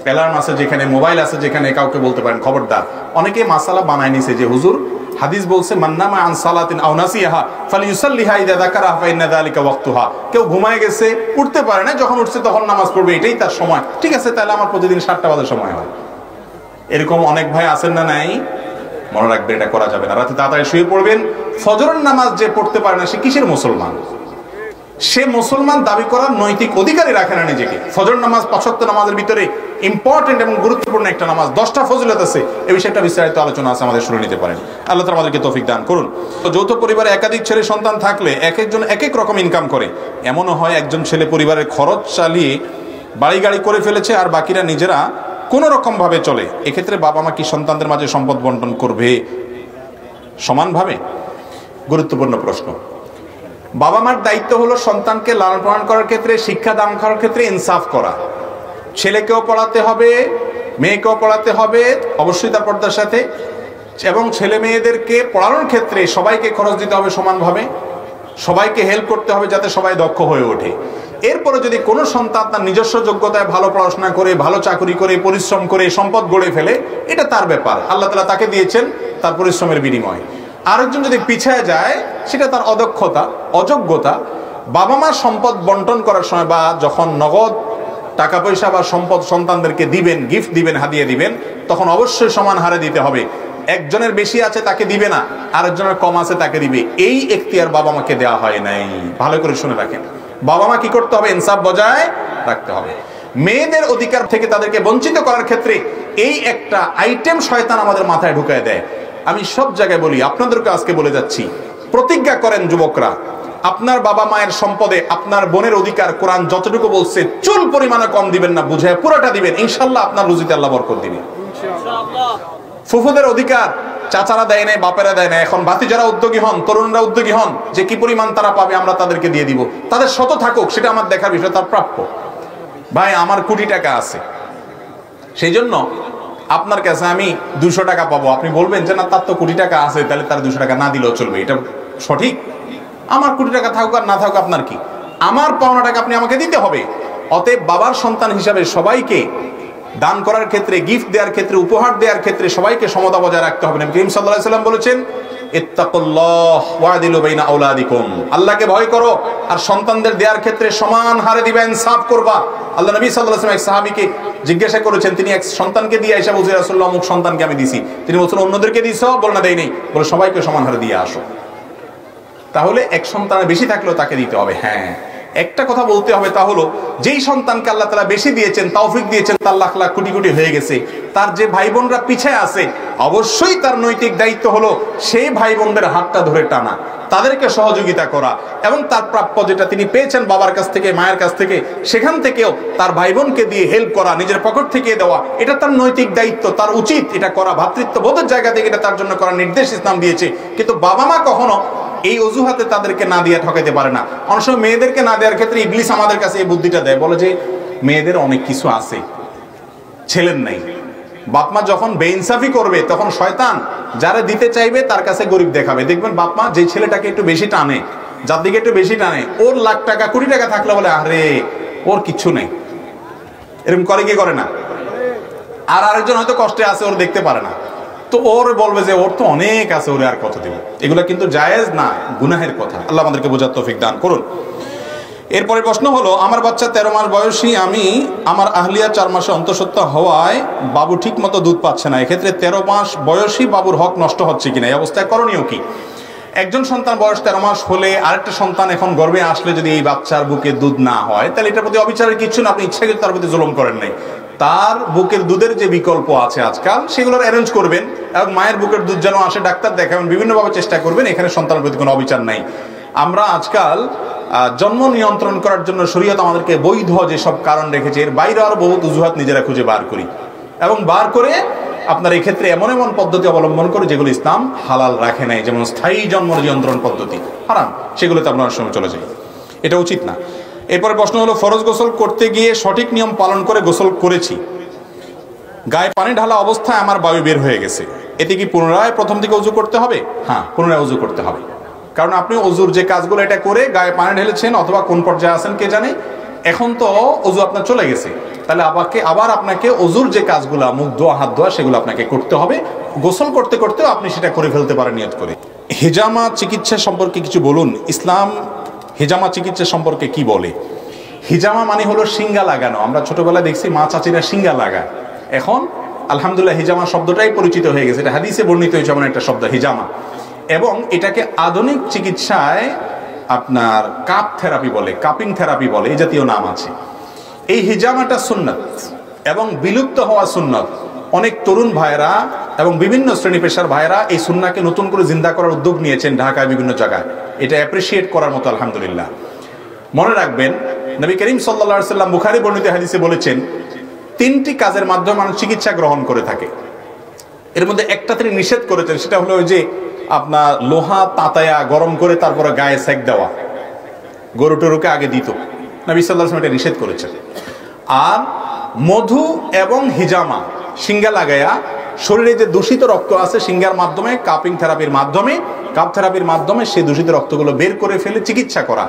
অ্যালার্ম আছে যেখানে, মোবাইল আছে যেখানে, কাউকে বলতে পারেন খবরদার। অনেকে মাসালা বানায় নিছে যে হুজুর হাদিস বলছে মান্নামা আন সালাতিন আও নাসিহা ফালিয়ুসাল্লিহা ইযা যাকারাহা ফাইন্না যালিকা ওয়াক্তুহা। কেউ ঘুমায় গেছে, উঠতে পারে না, যখন উঠছে তখন নামাজ পড়বে, এটাই তার সময়। ঠিক আছে, তাহলে আমার প্রতিদিন 7টা বাজে সময় হয়। এরকম অনেক ভাই আছেন না নাই? মনে রাখবেন এটা করা যাবে না। রাতে তাড়াতাড়ি শুয়ে পড়বেন। ফজরের নামাজ যে পড়তে পারে না সে কিসের মুসলমান? সে মুসলমান দাবি করার নৈতিক অধিকারই রাখে না নিজেকে। ফজর নামাজ 5 ওয়াক্ত নামাজের ভিতরে ইম্পর্টেন্ট এবং গুরুত্বপূর্ণ একটা নামাজ, 10টা ফজিলত আছে। এই বিষয়ে একটা বিস্তারিত আলোচনা আছে, আমাদের শুনে নিতে পারেন। আল্লাহ তাআলা আমাদেরকে তৌফিক দান করুন। যৌথ পরিবারে একাধিক ছেলে সন্তান থাকলে এক একজন এক এক রকম ইনকাম করে। এমনও হয় একজন ছেলে পরিবারের খরচ চালিয়ে বাড়ি গাড়ি করে ফেলেছে আর বাকিরা নিজেরা কোনো রকম ভাবে চলে। এক্ষেত্রে বাবা মা কি সন্তানদের মাঝে সম্পদ বন্টন করবে সমানভাবে? গুরুত্বপূর্ণ প্রশ্ন। বাবা মার দায়িত্ব হলো সন্তানকে লালন পালন করার ক্ষেত্রে, শিক্ষা দান করার ক্ষেত্রে ইনসাফ করা। ছেলেকেও পড়াতে হবে, মেয়েকেও পড়াতে হবে, অবশ্যই তার পর্দার সাথে, এবং ছেলে মেয়েদেরকে পড়ানোর ক্ষেত্রে সবাইকে খরচ দিতে হবে সমানভাবে, সবাইকে হেল্প করতে হবে যাতে সবাই দক্ষ হয়ে ওঠে। এরপরে যদি কোনো সন্তান তার নিজস্ব যোগ্যতায় ভালো পড়াশোনা করে, ভালো চাকরি করে, পরিশ্রম করে সম্পদ গড়ে ফেলে, এটা তার ব্যাপার, আল্লাহ তাআলা তাকে দিয়েছেন তার পরিশ্রমের বিনিময়ে। আরেকজন যদি পিছায় যায়, সেটা তার অদক্ষতা, অযোগ্যতা। বাবা মার সম্পদ বন্টন করার সময় বা যখন নগদ টাকা পয়সা বা সম্পদ সন্তানদেরকে দিবেন, গিফট দিবেন, হাদিয়া দিবেন, তখন অবশ্যই সমান হারে দিতে হবে। একজনের বেশি আছে তাকে দিবে না, আরেকজনের কম আছে তাকে দিবে। এই এখতিয়ার বাবা মাকে দেওয়া হয় নাই। ভালো করে শুনে রাখেন, বাবা মা কি করতে হবে? ইনসাফ বজায় রাখতে হবে। মেয়েদের অধিকার থেকে তাদেরকে বঞ্চিত করার ক্ষেত্রে এই একটা আইটেম শয়তান আমাদের মাথায় ঢুকায় দেয়। আমি সব জায়গায় বলি, আপনাদেরকে আজকে বলে যাচ্ছি, প্রতিজ্ঞা করেন যুবকরা, আপনার বাবা মায়ের সম্পদে আপনার বোনের অধিকার কোরআন যতটুকু বলছে চুল পরিমাণে কম দিবেন না, বুঝে পুরোটা দিবেন। ইনশাআল্লাহ আপনার রুজিতে আল্লাহ বরকত দিবে। ফুফুদের অধিকার চাচারা দেয় নাই, বাপেরা দেয় না। এখন ভাতিজারা উদ্যোগী হন, তরুণরা উদ্যোগী হন যে কি পরিমাণ তারা পাবে, আমরা তাদেরকে দিয়ে দিব। তাদের শত থাকুক, সেটা আমার দেখার বিষয়, তার প্রাপ্য। ভাই আমার কোটি টাকা আছে, সেই জন্য আপনার কাছে আমি 200 টাকা পাবো, আপনি বলবেন যে না তার তো কোটি টাকা আছে, তাহলে তার 200 টাকা না দিলেও চলবে। এটা সঠিক? আমার কোটি টাকা থাকুক আর না থাকুক আপনার কি? আমার পাওনা টাকা আপনি আমাকে দিতে হবে। অতএব বাবার সন্তান হিসাবে সবাইকে দান করার ক্ষেত্রে, গিফট দেওয়ার ক্ষেত্রে, উপহার দেওয়ার ক্ষেত্রে সবাইকে সমতা বজায় রাখতে হবে। নবী করিম সাল্লাল্লাহু আলাইহি ওয়াসাল্লাম বলেছেন, ইত্তাকুল্লাহ ওয়াদিলু বাইনা আওলাদিকুম, আল্লাহকে ভয় করো আর সন্তানদের দেওয়ার ক্ষেত্রে সমান হারে দিবা, ইনসাফ করবা। আল্লাহ নবী সাল্লাল্লাহু আলাইহি ওয়াসাল্লাম এক সাহাবীকে জিজ্ঞাসা করেছেন, তিনি এক সন্তানকে দিয়ে এসে বলছেন, রাসূলুল্লাহ অমুক সন্তানকে আমি দিছি। তিনি বলছেন অন্যদেরকে দিছো? বল না দেই নাই। বলে সবাইকে সমান হারে দিয়ে আসো। তাহলে এক সন্তানের বেশি থাকলেও তাকে দিতে হবে। হ্যাঁ, একটা কথা বলতে হবে, তা হলো যেই সন্তানকে আল্লাহ তাআলা বেশি দিয়েছেন, তৌফিক দিয়েছেন, তার লাখ লাখ কোটি কোটি হয়ে গেছে, তার যে ভাই বোনরা পিছিয়ে আছে, অবশ্যই তার নৈতিক দায়িত্ব হলো সেই ভাই বোনদের হাতটা ধরে টানা, তাদেরকে সহযোগিতা করা, এবং তার প্রাপ্য যেটা তিনি পেয়েছেন বাবার কাছ থেকে, মায়ের কাছ থেকে, সেখান থেকেও তার ভাই বোনকে দিয়ে হেল্প করা, নিজের পকেট থেকে দেওয়া, এটা তার নৈতিক দায়িত্ব, তার উচিত এটা করা। ভ্রাতৃত্ববোধের জায়গা থেকে এটা তার জন্য করার নির্দেশ ইসলাম দিয়েছে। কিন্তু বাবা মা কখনো এই অজুহাতে তাদেরকে না দিয়ে ঠকাইতে পারে না। অনেক সময় মেয়েদেরকে না দেওয়ার ক্ষেত্রে ইবলিস আমাদের কাছে এই বুদ্ধিটা দেয়, বলে যে মেয়েদের অনেক কিছু আছে, ছেলের নাই। বাপমা যখন বেইনসাফি করবে, তখন শয়তান যারা দিতে চাইবে তার কাছে গরিব দেখাবে। দেখবেন বাপমা যে ছেলেটাকে একটু বেশি টানে, যার দিকে একটু বেশি টানে, ওর লাখ টাকা কোটি টাকা থাকলে বলে আরে ওর কিচ্ছু নেই, এরকম করে কি করে না? আর আরেকজন হয়তো কষ্টে আছে, ওর দেখতে পারে না, তো ওর বলবে যে ওর তো অনেক আছে, ওরে আর কত দেবে। এগুলো কিন্তু জায়েজ না, গুনাহের কথা। আল্লাহ আমাদেরকে বোঝার তৌফিক দান করুন। এরপরে প্রশ্ন হলো, আমার বাচ্চা 13 মাস বয়সী, আমি আমার আহলিয়া 4 মাসে অন্তঃসত্ত্বা হওয়ায় বাবু ঠিক মতো দুধ পাচ্ছে না। এক্ষেত্রে 13 মাস বয়সী বাবুর হক নষ্ট হচ্ছে কিনা, এই অবস্থায় করণীয় কি? একজন সন্তান বয়স 13 মাস হলে আরেকটা সন্তান এখন গর্ভে আসলে যদি এই বাচ্চার বুকে দুধ না হয়, তাহলে এটার প্রতি অবিচারের কিছু না, আপনি ইচ্ছাকৃত তার প্রতি জুলুম করেন নাই। তার বুকের দুধের যে বিকল্প আছে আজকাল, সেগুলোর অ্যারেঞ্জ করবেন, এবং মায়ের বুকের দুধ যেন আসে ডাক্তার দেখাবেন, বিভিন্নভাবে চেষ্টা করবেন। এখানে সন্তানের প্রতি কোনো অবিচার নাই। আমরা আজকাল জন্ম নিয়ন্ত্রণ করার জন্য শরীয়ত আমাদেরকে বৈধ যেসব কারণ রেখেছে, এর বাইরে আরো বহুত অজুহাত নিজেরা খুঁজে বার করি, এবং বার করে আপনার এই ক্ষেত্রে এমন এমন পদ্ধতি অবলম্বন করে যেগুলো ইসলাম হালাল রাখে নাই, যেমন স্থায়ী জন্ম নিয়ন্ত্রণ পদ্ধতি হারাম, সেগুলোতে আপনার অনেক সময় চলে যায়, এটা উচিত না। এরপরে প্রশ্ন হলো, ফরজ গোসল করতে গিয়ে সঠিক নিয়ম পালন করে গোসল করেছি, গায়ে পানি ঢালা অবস্থায় আমার বায়ু বের হয়ে গেছে, এতে কি পুনরায় প্রথম থেকে অজু করতে হবে? হ্যাঁ, পুনরায় অজু করতে হবে, কারণ আপনি অজুর যে কাজগুলো এটা করে গায়ে পানি ঢেলেছেন, অথবা কোন পর্যায়ে আছেন কে জানে, এখন তো অজু আপনার চলে গেছে, তাহলে আবার আপনাকে অজুর যে কাজগুলো, মুখ ধোয়া, হাত ধোয়া, সেগুলো আপনাকে করতে হবে। গোসল করতে করতেও আপনি সেটা করে ফেলতে পারেন নিয়ত করে। হিজামা চিকিৎসা সম্পর্কে কিছু বলুন, ইসলাম হিজামা চিকিৎসা সম্পর্কে কি বলে? হিজামা মানে হলো শিঙ্গা লাগানো। আমরা ছোটবেলায় দেখছি মা চাচিরা শিঙ্গা লাগায়, এখন আলহামদুলিল্লাহ হিজামা শব্দটাই পরিচিত হয়ে গেছে, এটা হাদিসে বর্ণিত হয়েছে এমন একটা শব্দ হিজামা, এবং এটাকে আধুনিক চিকিৎসায় আপনার কাপ থেরাপি বলে, কাপিং থেরাপি বলে, এই জাতীয় নাম আছে। এই হিজামাটা সুন্নাত এবং বিলুপ্ত হওয়া সুন্নাত। অনেক তরুণ ভাইরা এবং বিভিন্ন শ্রেণী পেশার ভাইরা এই সুন্নাকে নতুন করে জিন্দা করার উদ্যোগ নিয়েছেন ঢাকায় বিভিন্ন জায়গায়, এটা অ্যাপ্রিসিয়েট করার মতো আলহামদুলিল্লাহ। মনে রাখবেন, নবী করিম সাল্লাল্লাহু আলাইহি ওয়াসাল্লাম বুখারী বর্ণিত হাদিসে বলেছেন, 3টি কাজের মাধ্যমে মানুষ চিকিৎসা গ্রহণ করে থাকে, এর মধ্যে একটা তিনি নিষেধ করেছেন, সেটা হলো ওই যে আপনার লোহা তাতায়া গরম করে তারপরে গায়ে সেক দেওয়া, গরু টরুকে আগে দিত, নবী সাল্লাল্লাহু আলাইহি ওয়াসাল্লাম এটা নিষেধ করেছেন। আর মধু এবং হিজামা শিঙ্গা লাগায়া শরীরে যে দূষিত রক্ত আছে শিঙ্গার মাধ্যমে, কাপিং থেরাপির মাধ্যমে, কাপ থেরাপির মাধ্যমে সেই দূষিত রক্তগুলো বের করে ফেলে চিকিৎসা করা,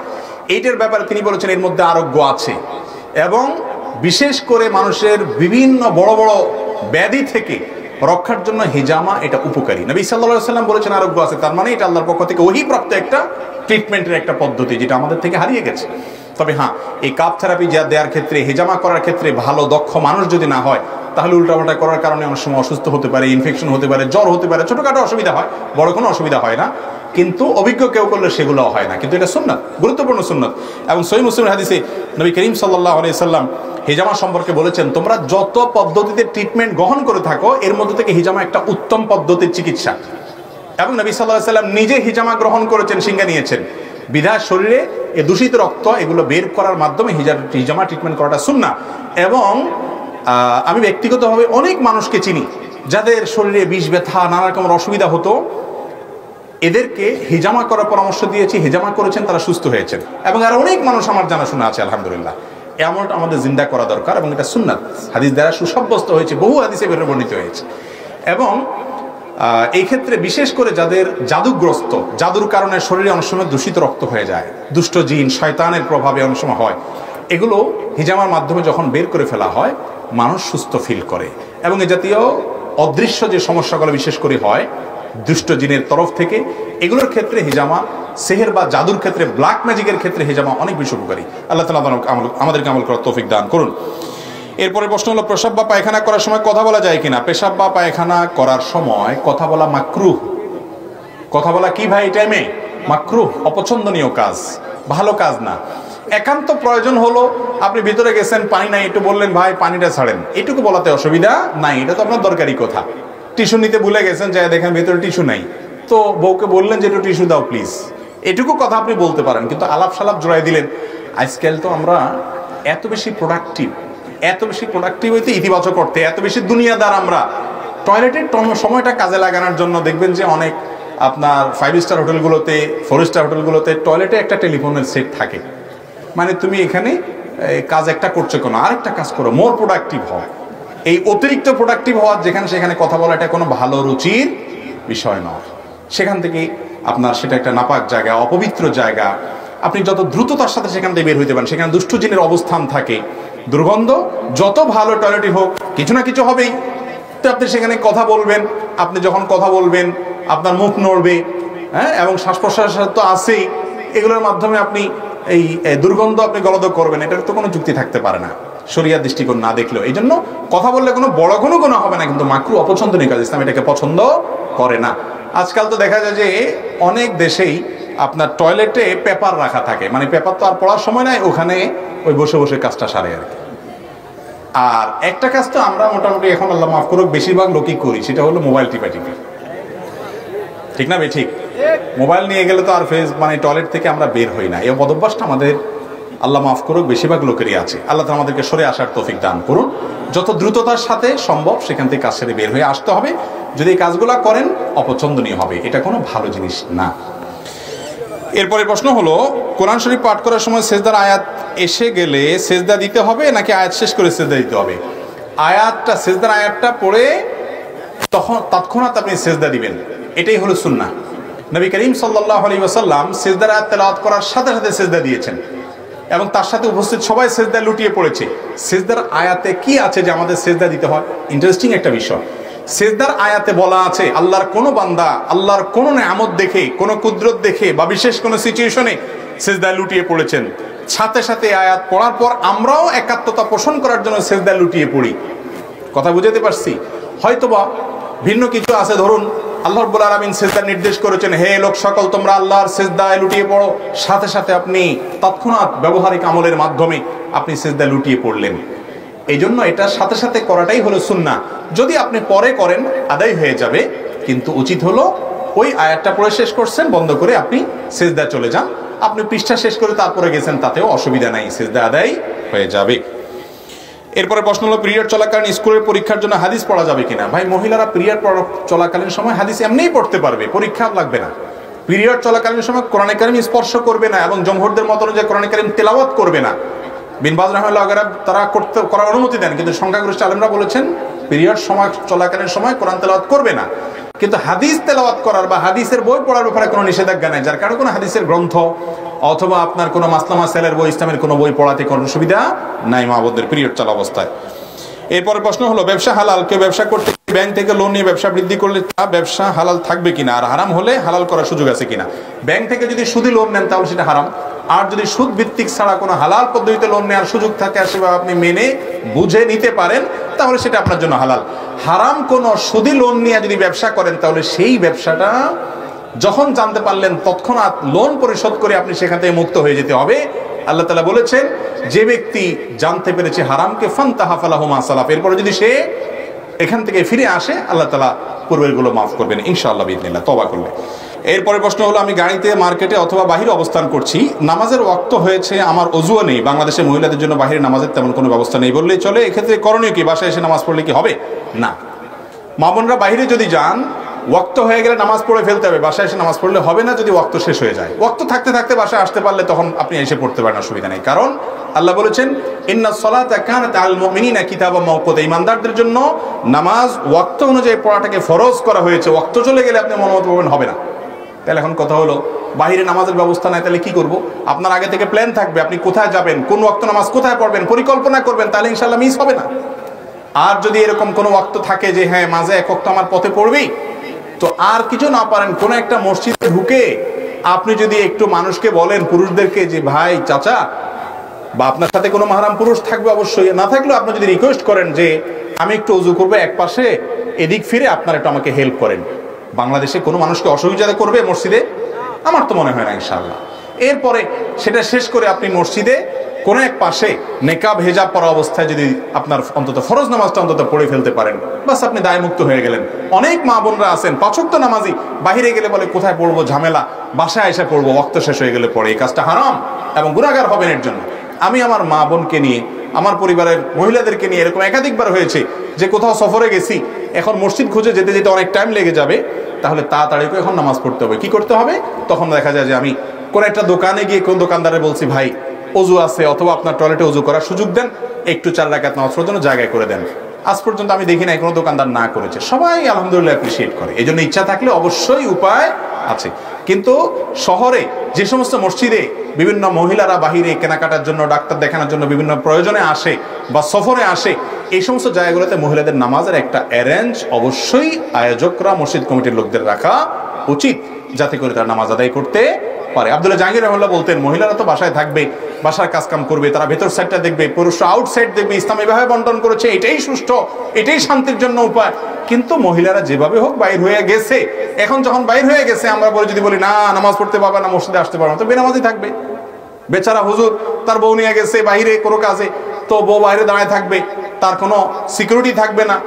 এইটার ব্যাপারে তিনি বলেছেন এর মধ্যে আরোগ্য আছে, এবং বিশেষ করে মানুষের বিভিন্ন বড় বড় ব্যাধি থেকে রক্ষার জন্য হিজামা এটা উপকারী। নবী সাল্লাল্লাহু আলাইহি ওয়াসাল্লাম বলেছেন আরোগ্য আছে, তার মানে এটা আল্লাহর পক্ষ থেকে ওহীপ্রাপ্ত একটা ট্রিটমেন্টের একটা পদ্ধতি, যেটা আমাদের থেকে হারিয়ে গেছে। তবে হ্যাঁ, এই কাপ থেরাপি যা দেওয়ার ক্ষেত্রে, হিজামা করার ক্ষেত্রে ভালো দক্ষ মানুষ যদি না হয়, তাহলে উল্টাপাল্টা করার কারণে অনেক সময় অসুস্থ হতে পারে, ইনফেকশন হতে পারে, জ্বর হতে পারে, ছোটখাটো অসুবিধা হয়, বড় কোনো অসুবিধা হয় না, কিন্তু অভিজ্ঞ কেউ করলে সেগুলো হয় না, কিন্তু এটা সুন্নাত, গুরুত্বপূর্ণ সুন্নাত। এবং সহিহ মুসলিম হাদিসে নবী করিম সাল্লাল্লাহু আলাইহি সাল্লাম হিজামা সম্পর্কে বলেছেন, তোমরা যত পদ্ধতিতে ট্রিটমেন্ট গ্রহণ করে থাকো, এর মধ্যে থেকে হিজামা একটা উত্তম পদ্ধতির চিকিৎসা। এবং নবী সাল্লাল্লাহু আলাইহি সাল্লাম নিজে হিজামা গ্রহণ করেছেন, শিঙ্গা নিয়েছেন, বিধায় শরীরে এই দূষিত রক্ত এগুলো বের করার মাধ্যমে হিজামা ট্রিটমেন্ট করাটা সুন্নাহ। এবং আমি ব্যক্তিগতভাবে অনেক মানুষকে চিনি যাদের শরীরে বিষ ব্যথা, নানা রকমের অসুবিধা হতো, এদেরকে হিজামা করার পরামর্শ দিয়েছি, হিজামা করেছেন, তারা সুস্থ হয়েছেন। এবং আর অনেক মানুষ আমার জানাশোনা আছে আলহামদুলিল্লাহ। এমন আমাদের জিন্দা করা দরকার, এবং এটা সুন্নাত, হাদিস দ্বারা সুসাব্যস্ত হয়েছে, বহু হাদিসে বর্ণিত হয়েছে। এবং এই ক্ষেত্রে বিশেষ করে যাদের জাদুগ্রস্ত, জাদুর কারণে শরীরে অনেক সময় দূষিত রক্ত হয়ে যায়, দুষ্ট জিন শয়তানের প্রভাবে অনেক সময় হয়, এগুলো হিজামার মাধ্যমে যখন বের করে ফেলা হয়, মানুষ সুস্থ ফিল করে। এবং এ জাতীয় অদৃশ্য যে সমস্যাগুলো বিশেষ করে হয় দুষ্ট জিনের তরফ থেকে, এগুলোর ক্ষেত্রে হিজামা, সেহের বা জাদুর ক্ষেত্রে, ব্ল্যাক ম্যাজিকের ক্ষেত্রে হিজামা অনেক বেশি উপকারী। আল্লাহ তাআলা আমাদেরকে আমল করার তৌফিক দান করুন। এরপরে প্রশ্ন হলো, পেশাব বা পায়খানা করার সময় কথা বলা যায় কিনা? পেশাব বা পায়খানা করার সময় কথা বলা মাকরুহ। কথা বলা কি ভাই? এই টাইমে মাকরুহ, অপছন্দনীয় কাজ, ভালো কাজ না। একান্ত প্রয়োজন হলো, আপনি ভিতরে গেছেন, পানি নাই, একটু বললেন ভাই পানিটা ছাড়েন, এটুকু বলাতে অসুবিধা নাই, এটা তো আপনার দরকারি কথা। টিস্যু নিতে ভুলে গেছেন, যাই দেখেন ভিতরে টিস্যু নাই, তো বউকে বললেন যে একটু টিস্যু দাও প্লিজ, এটুকু কথা আপনি বলতে পারেন। কিন্তু আলাপ সালাপ জড়াই দিলেন। আজকাল তো আমরা এত বেশি প্রোডাক্টিভ হইতে, ইতিবাচক করতে এত বেশি দুনিয়াদার, আমরা টয়লেটের সময়টা কাজে লাগানোর জন্য দেখবেন যে অনেক আপনার 5 স্টার হোটেলগুলোতে, 4 স্টার হোটেলগুলোতে টয়লেটে একটা টেলিফোনের সেট থাকে, মানে তুমি এখানে কাজ একটা করছো, কোনো আরেকটা কাজ করো, মোর প্রোডাক্টিভ হও। এই অতিরিক্ত প্রোডাক্টিভ হওয়ার যেখানে সেখানে কথা বলা, এটা কোনো ভালো রুচির বিষয় নয়। সেখান থেকে আপনার সেটা একটা নাপাক জায়গা, অপবিত্র জায়গা। আপনি যত দ্রুততার সাথে সেখান থেকে বের হইতে পারেন, সেখানে দুষ্ট জিনের অবস্থান থাকে, দুর্গন্ধ, যত ভালো টয়লেটই হোক কিছু না কিছু হবেই। তো আপনি সেখানে কথা বলবেন, আপনি যখন কথা বলবেন আপনার মুখ নড়বে, হ্যাঁ, এবং শ্বাস প্রশ্বাস তো আছেই, এগুলোর মাধ্যমে আপনি এই দুর্গন্ধ আপনি গলদ করবেন, এটার তো কোনো যুক্তি থাকতে পারে না শরিয়ার দৃষ্টিকোণ না দেখলেও। এই জন্য কথা বললে কোনো বড় কোনো গুনাহ হবে না, কিন্তু মাকরুহ, অপছন্দনীয় কাজ, ইসলাম এটাকে পছন্দ করে না। আজকাল তো দেখা যায় যে অনেক দেশেই আপনার টয়লেটে পেপার রাখা থাকে, মানে পেপার তো আর পড়ার সময় নাই, ওখানে ওই বসে বসে কাজটা সারে আর কি। আর একটা কাজ তো আমরা মোটামুটি এখন আল্লাহ মাফ করুক বেশিরভাগ লোকই করি, সেটা হলো মোবাইল টিপা, ঠিক না ভাই? ঠিক, মোবাইল নিয়ে গেলে তো আর মানে টয়লেট থেকে আমরা বের হই না। এই বদভ্যাসটা আমাদের আল্লাহ মাফ করুক, বেশিরভাগ লোকেরই আছে। আল্লাহ তাআলা আমাদেরকে সরে আসার তৌফিক দান করুন। যত দ্রুততার সাথে সম্ভব সেখান থেকে কাজ সেরে বের হয়ে আসতে হবে। যদি এই কাজগুলো করেন অপছন্দনীয় হবে, এটা কোনো ভালো জিনিস না। এরপরে প্রশ্ন হলো, কোরআন শরীফ পাঠ করার সময় সেজদার আয়াত এসে গেলে সেজদা দিতে হবে নাকি আয়াত শেষ করে সেজদা দিতে হবে? সেজদার আয়াতটা পড়ে তৎক্ষণাৎ আপনি সেজদা দিবেন, এটাই হলো সুন্নাহ। নবী করিম সাল্লাল্লাহু আলাইহি ওয়াসাল্লাম সেজদার আয়াত তেলাওয়াত করার সাথে সাথে সেজদা দিয়েছেন এবং তার সাথে উপস্থিত সবাই সেজদায় লুটিয়ে পড়েছে। সেজদার আয়াতে কি আছে যে আমাদের সেজদা দিতে হয়? ইন্টারেস্টিং একটা বিষয়। সেজদার আয়াতে বলা আছে আল্লাহর কোন বান্দা আল্লাহর কোন নেয়ামত দেখে, কোন কুদরত দেখে বা বিশেষ কোন সিচুয়েশনে সেজদায় লুটিয়ে পড়েছেন, সাথে সাথে আয়াত পড়ার পর আমরাও একাত্মতা পোষণ করার জন্য সেজদায় লুটিয়ে পড়ি। কথা বুঝাতে পারছি? হয়তোবা ভিন্ন কিছু আছে, ধরুন আল্লাহ রাব্বুল আলামিন সেজদার নির্দেশ করেছেন, হে লোক সকল তোমরা আল্লাহর সেজদায় লুটিয়ে পড়ো, সাথে সাথে আপনি তৎক্ষণাৎ ব্যবহারিক আমলের মাধ্যমে আপনি সেজদায় লুটিয়ে পড়লেন। এই জন্য এটা সাথে সাথে করাটাই হলো সুন্নাহ। যদি আপনি পরে করেন আদায় হয়ে যাবে, কিন্তু উচিত হলো ওই আয়াতটা পড়ে শেষ করছেন, বন্ধ করে আপনি সেজদায় চলে যান। আপনি পৃষ্ঠা শেষ করে তারপরে গেছেন, তাতেও অসুবিধা নাই, সেজদা আদায় হয়ে যাবে। এরপরে প্রশ্ন হলো, পিরিয়ড চলাকালীন স্কুলের পরীক্ষার জন্য হাদিস পড়া যাবে কিনা? ভাই, মহিলারা পিরিয়ড চলাকালীন সময় হাদিস এমনিই পড়তে পারবে, পরীক্ষা লাগবে না। পিরিয়ড চলাকালীন সময় কোরআনে কারীম স্পর্শ করবে না এবং জমহুরদের মত অনুযায়ী কোরআনে কারীম তেলাওয়াত করবে না। বিন বাজ রাহিমাহুল্লাহ তারা করার অনুমতি দেন, কিন্তু সংখ্যাগরিষ্ঠ আলেমরা বলেছেন পিরিয়ড সময় চলাকালীন সময় কোরআন তেলাওয়াত করবে না। কিন্তু হাদিস তেলাওয়াত করার বা হাদিসের বই পড়ার ব্যাপারে কোনো নিষেধাজ্ঞা নেই। যার কারণে কোনো হাদিসের গ্রন্থ অথবা আপনার কোনো মাসলা মাসাইলের বই, ইসলামের কোনো বই পড়াতে কোনো সুবিধা নাই মা বোনদের পিরিয়ড চলা অবস্থায়। এরপরে প্রশ্ন হলো, ব্যবসা হালাল, কেউ ব্যবসা করতে ব্যাংক থেকে লোন নিয়ে ব্যবসা বৃদ্ধি করলে তা ব্যবসা হালাল থাকবে কিনা, আর হারাম হলে হালাল করার সুযোগ আছে কিনা? ব্যাংক থেকে যদি সুদী লোন নেন তাহলে সেটা হারাম, আর যদি সুদ ভিত্তিক ছাড়া কোনো হালাল পদ্ধতিতে লোন নেওয়ার সুযোগ থাকে আর সেভাবে আপনি মেনে বুঝে নিতে পারেন তাহলে সেটা আপনার জন্য হালাল। হারাম কোনো সুদী লোন নিয়ে যদি ব্যবসা করেন তাহলে সেই ব্যবসাটা যখন জানতে পারলেন তৎক্ষণাৎ লোন পরিশোধ করে আপনি সেখান থেকে মুক্ত হয়ে যেতে হবে। আল্লাহ তাআলা বলেছেন, যে ব্যক্তি জানতে পেরেছে হারামকে ফান্তাহা ফালাহু মা সালাফ, এরপরে যদি সে এখান থেকে ফিরে আসে আল্লাহ তাআলা পূর্বের গুলো মাফ করবেন ইনশাআল্লাহ বিইذনিল্লাহ, তওবা করলে। এরপরে প্রশ্ন হলো, আমি গাড়িতে, মার্কেটে অথবা বাহিরে অবস্থান করছি, নামাজের ওয়াক্ত হয়েছে, আমার ওযুও নেই, বাংলাদেশে মহিলাদের জন্য বাহিরে নামাজের তেমন কোনো ব্যবস্থা নেই বললেই চলে, এক্ষেত্রে করণীয় কি? বাসায় এসে নামাজ পড়লে কি হবে? না, মা বোনরা বাহিরে যদি যান ওয়াক্ত হয়ে গেলে নামাজ পড়ে ফেলতে হবে, বাসায় এসে নামাজ পড়লে হবে না যদি ওয়াক্ত শেষ হয়ে যায়। ওয়াক্ত থাকতে থাকতে বাসায় আসতে পারলে তখন আপনি এসে পড়তে পারেন, অসুবিধা নেই। কারণ আল্লাহ বলেছেন, ইন্নাস সালাতা কানাত আলাল মুমিনিনা কিতাবাম মাওকুতা, ঈমানদারদের জন্য নামাজ ওয়াক্ত অনুযায়ী পড়াটাকে ফরজ করা হয়েছে। ওয়াক্ত চলে গেলে আপনি মনোমত পড়বেন, হবে না। তাহলে এখন কথা হলো, বাহিরে নামাজের ব্যবস্থা নাই, তাহলে কি করব? আপনার আগে থেকে প্ল্যান থাকবে, আপনি কোথায় যাবেন, কোন ওয়াক্ত নামাজ কোথায় পড়বেন, পরিকল্পনা করবেন, তাহলে ইনশাআল্লাহ মিস হবে না। আর যদি এরকম কোনো ওয়াক্ত থাকে যে হ্যাঁ মাঝে এক ওয়াক্ত আমার পথে পড়বেই, তো আর কিছু না পারেন কোনো একটা মসজিদে ঢুকে আপনি যদি একটু মানুষকে বলেন, পুরুষদেরকে, যে ভাই, চাচা, বা আপনার সাথে কোনো মাহরাম পুরুষ থাকবে অবশ্যই, না থাকলেও আপনি যদি রিকোয়েস্ট করেন যে আমি একটু ওযু করবো এক পাশে, এদিক ফিরে আপনার একটু আমাকে হেল্প করেন। বাংলাদেশে কোনো মানুষকে অসুবিধা করবে মসজিদে? আমার তো মনে হয় না ইনশাআল্লাহ। এরপরে সেটা শেষ করে আপনি মসজিদে কোনো এক পাশে নেকাব হেজাব পরা অবস্থায় যদি আপনার অন্তত ফরজ নামাজটা অন্তত পড়ে ফেলতে পারেন, বাস আপনি দায়মুক্ত হয়ে গেলেন। অনেক মা বোনরা আছেন ৫ ওয়াক্ত নামাজি, বাহিরে গেলে বলে কোথায় পড়বো, ঝামেলা, বাসায় এসে পড়বো, ওয়াক্ত শেষ হয়ে গেলে পড়ে। এই কাজটা হারাম এবং গুনাহগার হবেন এর জন্য। আমি আমার মা বোনকে নিয়ে, আমার পরিবারের মহিলাদেরকে নিয়ে এরকম একাধিকবার হয়েছে যে কোথাও সফরে গেছি, এখন মসজিদ খুঁজে যেতে যেতে অনেক টাইম লেগে যাবে, তাহলে তাড়াতাড়ি করে এখন নামাজ পড়তে হবে। কি করতে হবে? তখন দেখা যায় যে আমি কোন একটা দোকানে গিয়ে কোন দোকানদারে বলছি, ভাই ওযু আছে, অথবা আপনার টয়লেটে ওযু করার সুযোগ দেন, একটু 4 রাকাত নামাজ পড়ার জন্য জায়গায় করে দেন। আজ পর্যন্ত আমি দেখি নাই কোনো দোকানদার না করেছে, সবাই আলহামদুলিল্লাহ অ্যাপ্রিশিয়েট করে। এই জন্য ইচ্ছা থাকলে অবশ্যই উপায় আছে। কিন্তু শহরে যে সমস্ত মসজিদে বিভিন্ন মহিলারা বাহিরে কেনাকাটার জন্য, ডাক্তার দেখানোর জন্য বিভিন্ন প্রয়োজনে আসে বা সফরে আসে, এই সমস্ত জায়গাগুলোতে মহিলাদের নামাজের একটা অ্যারেঞ্জ অবশ্যই আয়োজকরা, মসজিদ কমিটির লোকদের রাখা উচিত, যাতে করে তারা নামাজ আদায় করতে পারে। আব্দুল্লাহ জাহাঙ্গীর রহমাল্লাহ বলতেন, মহিলারা তো বাসায় থাকবে, বাসার কাজকাম করবে, তারা ভেতর সাইডটা দেখবে, পুরুষরা আউটসাইড দেখবে। ইসলাম এভাবে বন্টন করেছে, এটাই সুষ্ঠু, এটাই শান্তির জন্য উপায়। কিন্তু মহিলারা যেভাবে হোক বাইর হয়ে গেছে, এখন যখন বাইর হয়ে গেছে আমরা যদি বলি না নামাজ পড়তে পারবে না, মসজিদে আসতে পারবে না, তো বেনামাজি থাকবে। বেচারা হুজুর তার বউ নিয়ে গেছে বাইরে কোনো কাজে, তো বউ বাইরে দাঁড়ায় থাকবে, তার কোনো সিকিউরিটি থাকবে না,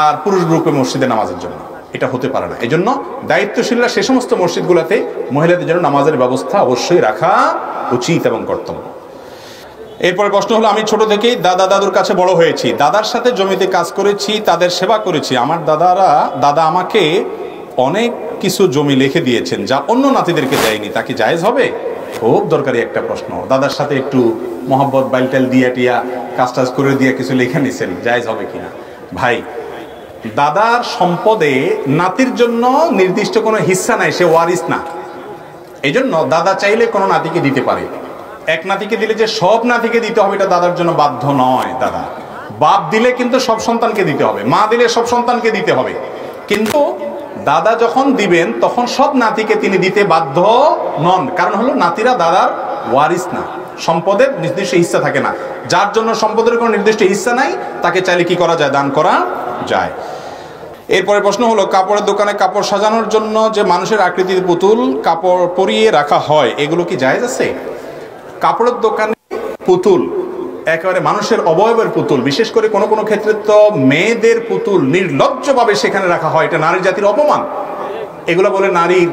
আর পুরুষ গ্রুপে মসজিদে নামাজের জন্য। এটা হতে পারে না। এই জন্য দায়িত্বশীলরা সে সমস্ত মসজিদগুলোতে মহিলাদের জন্য নামাজের ব্যবস্থা অবশ্যই রাখা উচিত এবং কর্তব্য। এরপরে প্রশ্ন হলো, আমি ছোট থেকেই দাদা দাদুর কাছে বড় হয়েছি, দাদার সাথে জমিতে কাজ করেছি, তাদের সেবা করেছি। আমার দাদা আমাকে অনেক কিছু জমি লিখে দিয়েছেন যা অন্য নাতিদেরকে দেয়নি, তা কি জায়েজ হবে? খুব দরকারি একটা প্রশ্ন। দাদার সাথে একটু মহব্বত বাইলটাল দিয়া টিয়া কাজ টাজ করে দিয়ে কিছু লিখে নিছেন, জায়েজ হবে কিনা? ভাই, দাদার সম্পদে নাতির জন্য নির্দিষ্ট কোনো হিস্সা নাই, সে ওয়ারিস না। এই জন্য দাদা চাইলে কোনো নাতিকে দিতে পারে। এক নাতিকে দিলে যে সব নাতিকে দিতে হবে এটা দাদার জন্য বাধ্য নয়। দাদা বাপ দিলে কিন্তু সব সন্তানকে দিতে হবে, মা দিলে সব সন্তানকে দিতে হবে, কিন্তু দাদা যখন দিবেন তখন সব নাতিকে তিনি দিতে বাধ্য নন। কারণ হলো নাতিরা দাদার ওয়ারিস না, সম্পদের নির্দিষ্ট হিস্সা থাকে না। যার জন্য সম্পদের কোনো নির্দিষ্ট হিস্সা নাই তাকে চাইলে কি করা যায়? দান করা যায়। এরপরে প্রশ্ন হলো, কাপড়ের দোকানে কাপড় সাজানোর জন্য যে মানুষের আকৃতির পুতুল কাপড় পরিয়ে রাখা হয়, এগুলো কি জায়েজ আছে? কাপড়ের দোকানে পুতুল, একেবারে মানুষের অবয়বের পুতুল, বিশেষ করে কোনো কোনো ক্ষেত্রে তো মেয়েদের পুতুল নির্লজ্জভাবে সেখানে রাখা হয়, এটা নারী জাতির অপমান। এগুলো বলে নারীর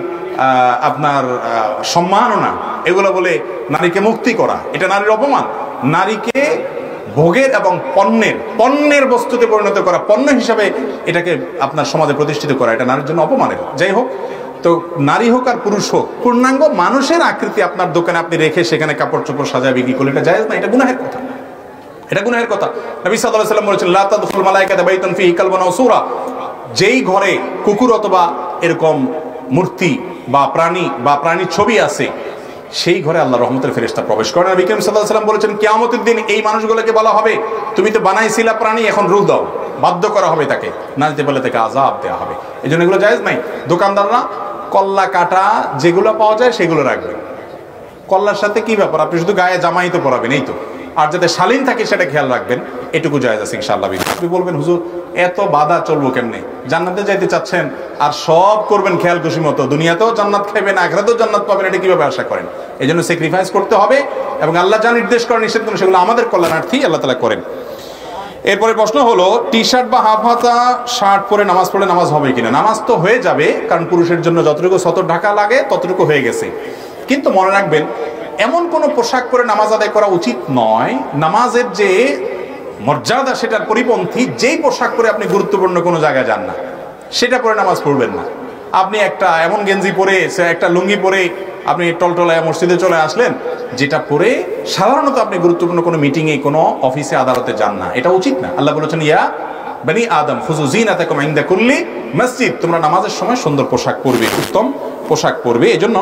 আপনার সম্মাননা, এগুলো বলে নারীকে মুক্তি করা, এটা নারীর অপমান। নারীকে ভোগের এবং পণ্যের বস্তুতে পরিণত করা, পণ্য হিসাবে এটাকে আপনার সমাজে প্রতিষ্ঠিত করা, এটা নারীর জন্য অপমানের। যাই হোক, তো নারী হোক আর পুরুষ হোক, পূর্ণাঙ্গ মানুষের আকৃতি আপনার দোকানে আপনি রেখে সেখানে কাপড় চোপড় সাজায় বিক্রি করলে এটা জায়েজ না, এটা গুনাহের কথা। এটা গুনাহের কথা। নবী সাল্লাল্লাহু আলাইহি ওয়াসাল্লাম বলেছেন, লা তাদখুল মালাইকাতু বাইতান ফীহি কালবুন আও সূরা, যেই ঘরে কুকুর অথবা এরকম মূর্তি বা প্রাণীর ছবি আছে সেই ঘরে আল্লাহর রহমতের ফেরেশতা প্রবেশ করে না। নবী করিম সাল্লাল্লাহু আলাইহি ওয়াসাল্লাম বলেছেন, কিয়ামতের দিন এই মানুষগুলোকে বলা হবে, তুমি তো বানাইছিলা প্রাণী, এখন রূহ দাও, বাধ্য করা হবে তাকে, না দিতে পারলে তাকে আযাব দেওয়া হবে। এই জন্য এগুলো জায়েজ নাই। দোকানদাররা কল্লা কাটা যেগুলো পাওয়া যায় সেগুলো রাখবেন। কল্লার সাথে কি ব্যাপার, আপনি শুধু গায়ে জামাই তো পরাবেন, এই তো, আর যাতে শালীন থাকে সেটা খেয়াল রাখবেন, এটুকু জায়েজ আছে ইনশাআল্লাহ। আপনি বলবেন, হুজুর এত বাধা চলবো কেমনে? জান্নাতে যাইতে চাচ্ছেন আর সব করবেন খেয়াল খুশি মতো, দুনিয়াতেও জান্নাত খাইবেন, আখিরাতেও জান্নাত পাবেন, এটা কিভাবে আশা করেন? এই জন্য স্যাক্রিফাইস করতে হবে, এবং আল্লাহ যা নির্দেশ করেন, নিষেধ করেন, সেগুলো আমাদের কল্যাণার্থী আল্লাহ তাআলা করেন। এরপরে প্রশ্ন হলো, টি শার্ট বা হাফ হাতা শার্ট পরে নামাজ পড়লে নামাজ হবে কিনা? নামাজ তো হয়ে যাবে, কারণ পুরুষের জন্য যতটুকু সতর ঢাকা লাগে ততটুকু হয়ে গেছে। কিন্তু মনে রাখবেন, এমন কোনো পোশাক পরে নামাজ আদায় করা উচিত নয়, নামাজের যে মর্যাদা সেটার পরিপন্থী যেই পোশাক পরে আপনি গুরুত্বপূর্ণ কোনো জায়গায় যান না, সেটা পরে নামাজ পড়বেন না। আপনি একটা এমন গেঞ্জি পরে, একটা লুঙ্গি পরে আপনি টলটলায় মসজিদে চলে আসলেন, যেটা পরে সাধারণত আপনি গুরুত্বপূর্ণ কোনো মিটিংয়ে, কোনো অফিসে, আদালতে যান না, এটা উচিত না। আল্লাহ বলেছেন, ইয়া বনি আদম খুযু যিনাতাকুম ইনদা কুল্লি মসজিদ, তোমরা নামাজের সময় সুন্দর পোশাক পরবে, উত্তম পোশাক পরবে। এই জন্য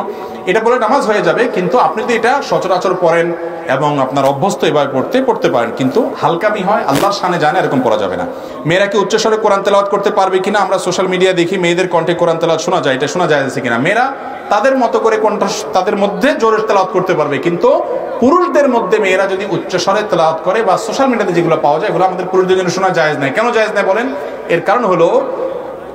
এটা পরে নামাজ হয়ে যাবে, কিন্তু আপনি তো এটা সচরাচর পড়েন এবং আপনার অভ্যস্ত এভাবে পড়তে পারেন, কিন্তু হালকামি হয়, আল্লাহর শানে জানে, এরকম পড়া যাবে না। মেয়েরা কি উচ্চস্বরে কোরআন তেলাওয়াত করতে পারবে কিনা? আমরা সোশ্যাল মিডিয়া দেখি মেয়েদের কণ্ঠে কোরআন তেলাওয়াত শোনা যায়, এটা শোনা যায় আছে কিনা? মেয়েরা তাদের মতো করে কণ্ঠ, তাদের মধ্যে জোরে তেলাওয়াত করতে পারবে, কিন্তু পুরুষদের মধ্যে মেয়েরা যদি উচ্চস্বরে তেলাওয়াত করে বা সোশ্যাল মিডিয়াতে যেগুলো পাওয়া যায়, এগুলো আমাদের পুরুষদের জন্য শোনা জায়েজ নাই। কেন জায়েজ নাই বলেন? এর কারণ হলো,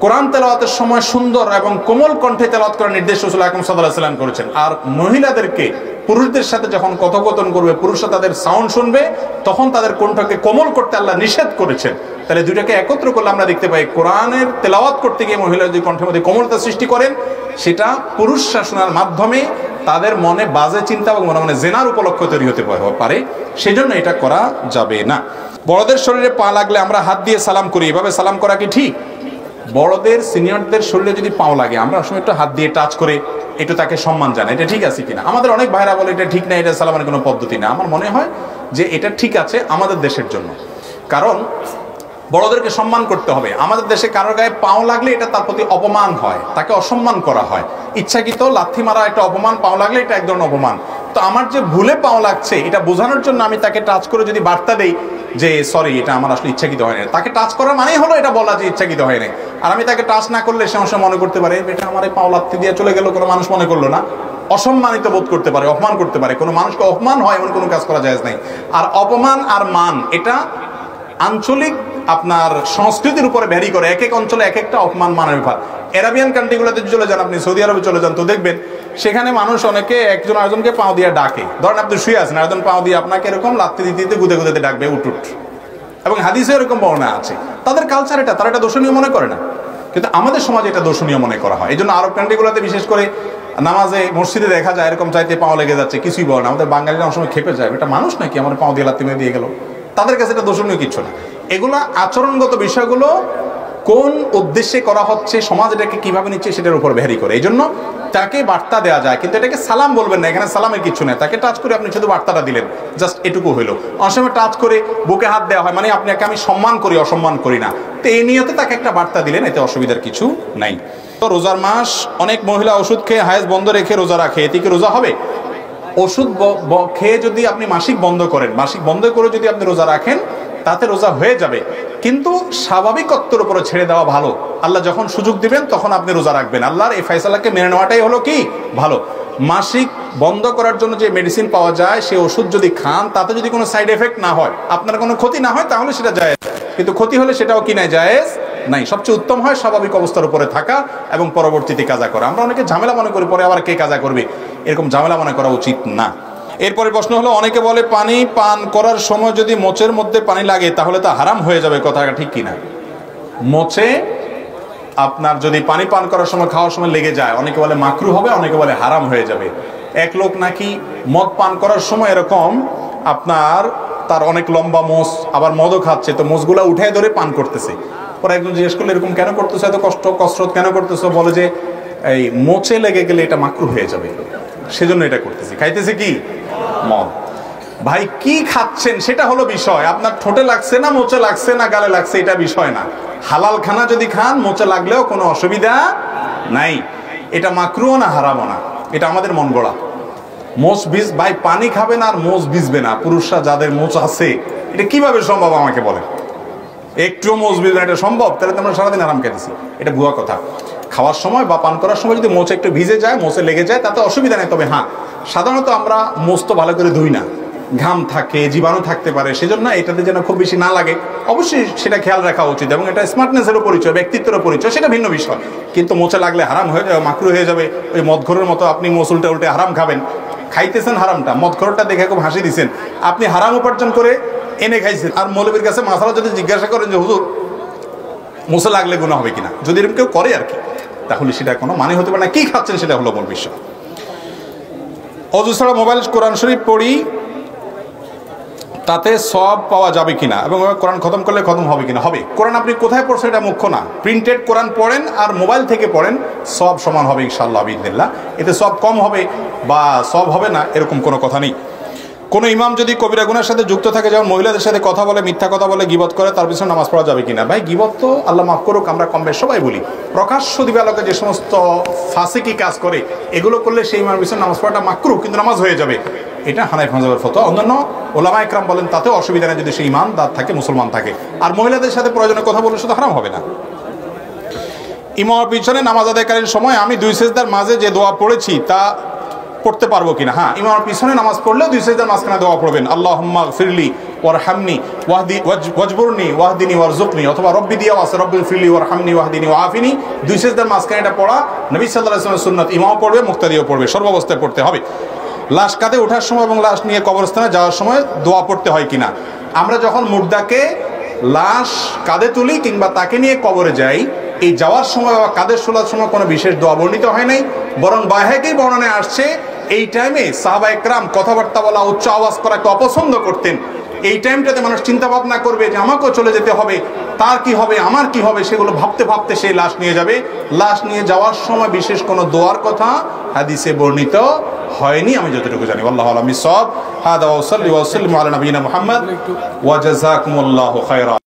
কোরআন তেলাওয়াতের সময় সুন্দর এবং কোমল কণ্ঠে তেলাওয়াত করার নির্দেশ রাসূল আকরাম সাল্লাল্লাহু আলাইহি ওয়াসাল্লাম করেছেন। আর মহিলাদেরকে পুরুষদের সাথে যখন কথোপকথন করবে, পুরুষরা তাদের সাউন্ড শুনবে, তখন তাদের কণ্ঠকে কোমল করতে আল্লাহ নিষেধ করেছেন। তাহলে দুইটাকে একত্র করলে আমরা দেখতে পাই, কোরআনের তেলাওয়াত করতে গিয়ে মহিলা যদি কণ্ঠের মধ্যে কোমলতা সৃষ্টি করেন, সেটা পুরুষ শাসনার মাধ্যমে তাদের মনে বাজে চিন্তা এবং মনে মনে জেনার উপলক্ষ তৈরি হতে পারে, সেজন্য এটা করা যাবে না। বড়দের শরীরে পা লাগলে আমরা হাত দিয়ে সালাম করি, এভাবে সালাম করা কি ঠিক? বড়দের, সিনিয়রদের শরীরে যদি পাও লাগে, আমরা আসলে একটু হাত দিয়ে টাচ করে একটু তাকে সম্মান জানাই, এটা ঠিক আছে কিনা? আমাদের অনেক ভাইরা বলে এটা ঠিক না, এটা সালামের কোনো পদ্ধতি না। আমার মনে হয় যে এটা ঠিক আছে আমাদের দেশের জন্য, কারণ বড়দেরকে সম্মান করতে হবে। আমাদের দেশে কারোর গায়ে পাও লাগলে এটা তার প্রতি অপমান হয়, তাকে অসম্মান করা হয়, ইচ্ছাকৃত লাথি মারা একটা অপমান, পাও লাগলে এটা এক ধরনের অপমান। তো আমার যে ভুলে পাও লাগছে এটা বোঝানোর জন্য আমি তাকে টাচ করে যদি বার্তা দেই যে সরি, এটা আমার আসলে ইচ্ছাকৃত হয় না, তাকে টাচ করার মানেই হলো এটা বলা যে ইচ্ছাকৃত হয় না। আর আমি তাকে টাচ না করলে সে অংশ মনে করতে পারে এটা আমার এই পাও লাথি দিয়ে চলে গেল, কোনো মানুষ মনে করলো না, অসম্মানিত বোধ করতে পারে, অপমান করতে পারে। কোনো মানুষকে অপমান হয় এমন কোনো কাজ করা জায়েজ নাই। আর অপমান আর মান এটা আঞ্চলিক আপনার সংস্কৃতির উপরে ভ্যারি করে, এক এক অঞ্চলে এক একটা অপমান মানের ব্যাপার। আরবিয়ান কান্ট্রিগুলোতে চলে যান, আপনি সৌদি আরবে চলে যান, তো দেখবেন সেখানে মানুষ অনেকে একজন আরেকজনকে পাও দিয়ে ডাকে। ধরেন আপনি শুয়ে আছেন, আরেকজন পাও দিয়ে আপনাকে এরকম লাত্তি দিতে দিতে গুদে গুদেতে ডাকবে, উঠ উঠ, এবং হাদিসে এরকম বর্ণনা আছে। তাদের কালচার এটা, তারা এটা দর্শনীয় মনে করে না, কিন্তু আমাদের সমাজে এটা দর্শনীয় মনে করা হয়। এই জন্য আরব কান্ট্রিগুলোতে বিশেষ করে নামাজে মসজিদে দেখা যায় এরকম চাইতে পাও লেগে যাচ্ছে, কিছুই বলে না। আমাদের বাঙালিরা অনেক সময় খেপে যায়, এটা মানুষ নাকি আমার পাও দিয়ে লাথি মেরে দিয়ে গেল। তাদের কাছে এটা দোষণীয় কিছু না। এগুলো আচরণগত বিষয়গুলো কোন উদ্দেশ্যে করা হচ্ছে, সমাজ এটাকে কিভাবে নিচ্ছে সেটার উপর ভ্যারি করে। এই জন্য তাকে বার্তা দেওয়া যায়, কিন্তু এটাকে সালাম বলবেন না, এখানে সালামের কিছু নেই। তাকে টাচ করে আপনি শুধু বার্তাটা দিলেন, জাস্ট এটুকু হইলো। অনেক সময় টাচ করে বুকে হাত দেওয়া হয়, মানে আপনাকে আমি সম্মান করি, অসম্মান করি না। তো এই নিয়তে তাকে একটা বার্তা দিলেন, এতে অসুবিধার কিছু নাই। তো রোজার মাস, অনেক মহিলা ওষুধ খেয়ে হায়েজ বন্ধ রেখে রোজা রাখে, এতে কি রোজা হবে? ওষুধ খেয়ে যদি আপনি মাসিক বন্ধ করেন, মাসিক বন্ধ করে যদি আপনি রোজা রাখেন, তাতে রোজা হয়ে যাবে, কিন্তু স্বাভাবিকত্বের উপরে ছেড়ে দেওয়া ভালো। আল্লাহ যখন সুযোগ দিবেন তখন আপনি রোজা রাখবেন। আল্লাহর এই ফয়সালাকে মেনে নেওয়াটাই হলো কি ভালো। মাসিক বন্ধ করার জন্য যে মেডিসিন পাওয়া যায়, সেই ওষুধ যদি খান, তাতে যদি কোনো সাইড এফেক্ট না হয়, আপনার কোনো ক্ষতি না হয়, তাহলে সেটা জায়েজ। কিন্তু ক্ষতি হলে সেটাও কি নাই, জায়েজ নাই। সবচেয়ে উত্তম হয় স্বাভাবিক অবস্থার উপরে থাকা এবং পরবর্তীতে কাজা করা। আমরা অনেকে ঝামেলা মনে করি, পরে আবার কে কাজা করবে, এরকম ঝামেলা মনে করা উচিত না। এরপরে প্রশ্ন হলো, অনেকে বলে পানি পান করার সময় যদি মোচের মধ্যে পানি লাগে তাহলে তা হারাম হয়ে যাবে, কথাটা ঠিক কিনা? মোচে আপনার যদি পানি পান করার সময়, খাওয়ার সময় লেগে যায়, অনেকে বলে মাকরু হবে, অনেকে বলে হারাম হয়ে যাবে। এক লোক নাকি মদ পান করার সময় এরকম আপনার তার অনেক লম্বা মোচ, আবার মদও খাচ্ছে, তো মোচগুলা উঠায় ধরে পান করতেছে। পরে একজন জিজ্ঞেস করলে এরকম কেন করতেছে, এত কসরত কেন করতেছে? বলে যে এই মোচে লেগে গেলে এটা মাকরু হয়ে যাবে, সেজন্য এটা করতেছি। খাইতেছে কি? মদ। ভাই কি খাচ্ছেন সেটা হলো বিষয়। আপনার ঠোঁটে লাগছে না, মোচে লাগছে না, গালে লাগছে, এটা বিষয় না। হালাল খানা যদি খান, মোচে লাগলেও কোনো অসুবিধা নাই। এটা মাকরুও না, হারামও না, এটা আমাদের মন গড়া। মোচ বীজ, ভাই পানি খাবেন আর মোচ ভিজবে না, পুরুষরা যাদের মোচ আছে, এটা কিভাবে সম্ভব আমাকে বলেন? একটু মোচ ভিজবে না, এটা সম্ভব? তাহলে তো আমরা সারাদিন আরাম খেতেছি, এটা ভুয়া কথা। খাওয়ার সময় বা পান করার সময় যদি মোচ একটু ভিজে যায়, মোচে লেগে যায়, তাতে অসুবিধা নেই। তবে হ্যাঁ, সাধারণত আমরা মোচ তো ভালো করে ধুই না, ঘাম থাকে, জীবাণু থাকতে পারে, সেজন্য এটাতে যেন খুব বেশি না লাগে, অবশ্যই সেটা খেয়াল রাখা উচিত। এবং এটা স্মার্টনেসেরও পরিচয়, ব্যক্তিত্বেরও পরিচয়, সেটা ভিন্ন বিষয়। কিন্তু মোচে লাগলে হারাম হয়ে যাবে, মাকরু হয়ে যাবে। ওই মদখোরের মতো আপনি মোচ উল্টে উল্টে হারাম খাবেন, খাইতেছেন হারামটা। মদখোরটা দেখে খুব হাসি দিচ্ছেন, আপনি হারাম উপার্জন করে এনে খাইছেন। আর মৌলবীর কাছে মাসালা যদি জিজ্ঞাসা করেন যে হুজুর মোচে লাগলে গুনাহ হবে কিনা, যদি এরকম কেউ করে আর কি, তাহলে সেটা কোনো মানে হতে পারে না। কি খাচ্ছেন সেটা হলো মূল বিষয়। অজু ছাড়া মোবাইল কোরআন শরীফ পড়ি, তাতে সওয়াব পাওয়া যাবে কিনা, এবং কোরআন খতম করলে খতম হবে কিনা? হবে। কোরআন আপনি কোথায় পড়ছেন এটা মুখ্য না, প্রিন্টেড কোরআন পড়েন আর মোবাইল থেকে পড়েন, সওয়াব সমান হবে ইনশাআল্লাহ বিইذনিল্লাহ। এতে সওয়াব কম হবে বা সওয়াব হবে না এরকম কোনো কথা নেই। কোনো ইমাম যদি কবিরা গুনাহের সাথে যুক্ত থাকে, যেমন মহিলাদের সাথে কথা বলে, মিথ্যা কথা বলে, গীবত করে, তার পিছনে নামাজ পড়া যাবে কিনা? ভাই গীবত তো আল্লাহ মাফ করুক, আমরা কম বেশ সবাই বলি। প্রকাশ্য দিবালোকে যে সমস্ত ফাসিকি কাজ করে, এগুলো করলে সেই ইমামের পিছনে নামাজ পড়াটা মাকরুহ, কিন্তু নামাজ হয়ে যাবে। এটা হানাফি মাযহাবের ফতোয়া। অন্যান্য ওলামা ইকরাম বলেন তাতেও অসুবিধা নেই, যদি সে ঈমানদার থাকে, মুসলমান থাকে। আর মহিলাদের সাথে প্রয়োজনে কথা বলে শুধু হারাম হবে না। ইমামের পিছনে নামাজ আদায়কালীন সময় আমি দুই সিজদার মাঝে যে দোয়া পড়েছি তা পড়তে পারবো কিনা? হ্যাঁ, ইমামের পিছনে নামাজ পড়লেও দুই সিজদার মাঝখানে দোয়া পড়বেন, আল্লাহুম্মা গফিরলি ওয়ারহামনি ওয়াজবুরনি ওয়াহদিনি ওয়ারযুকনি, অথবা রব্বি দিয়া আছে রব্বিগফিরলি ওয়ারহামনি ওয়াহদিনি ওয়াআফিনি। দুই সিজদার মাঝখানে এটা পড়া নবী সাল্লাল্লাহু আলাইহি ওয়াসাল্লামের সুন্নাত। ইমামও পড়বে, মুক্তাদিও পড়বে, সর্বাবস্থায় পড়তে হবে। লাশ কাঁধে ওঠার সময় এবং লাশ নিয়ে কবরস্থানে যাওয়ার সময় দোয়া পড়তে হয় কিনা? আমরা যখন মুর্দাকে লাশ কাঁধে তুলি কিংবা তাকে নিয়ে কবরে যাই, এই যাওয়ার সময় বা কাঁধে শোলার সময় কোনো বিশেষ দোয়া বর্ণিত হয় নাই, বরং বাইহাকী বর্ণনায় আসছে এই টাইমে সাহাবা একরাম কথাবার্তা বলা, উচ্চ আওয়াজ করা একটু অপছন্দ করতেন। এই টাইমটাতে মানুষ চিন্তা ভাবনা করবে যে আমাকেও চলে যেতে হবে, তার কি হবে, আমার কি হবে, সেগুলো ভাবতে ভাবতে সেই লাশ নিয়ে যাবে। লাশ নিয়ে যাওয়ার সময় বিশেষ কোনো দোয়ার কথা হাদিসে বর্ণিত হয়নি, আমি যতটুকু জানি। আল্লাহু আ'লাম বিস-সাওয়াব। হাদা ওয়া সাল্লি ওয়া সাল্লিমু আলা নবিয়িনা মুহাম্মদ ওয়া জাযাকুমুল্লাহু খায়রা।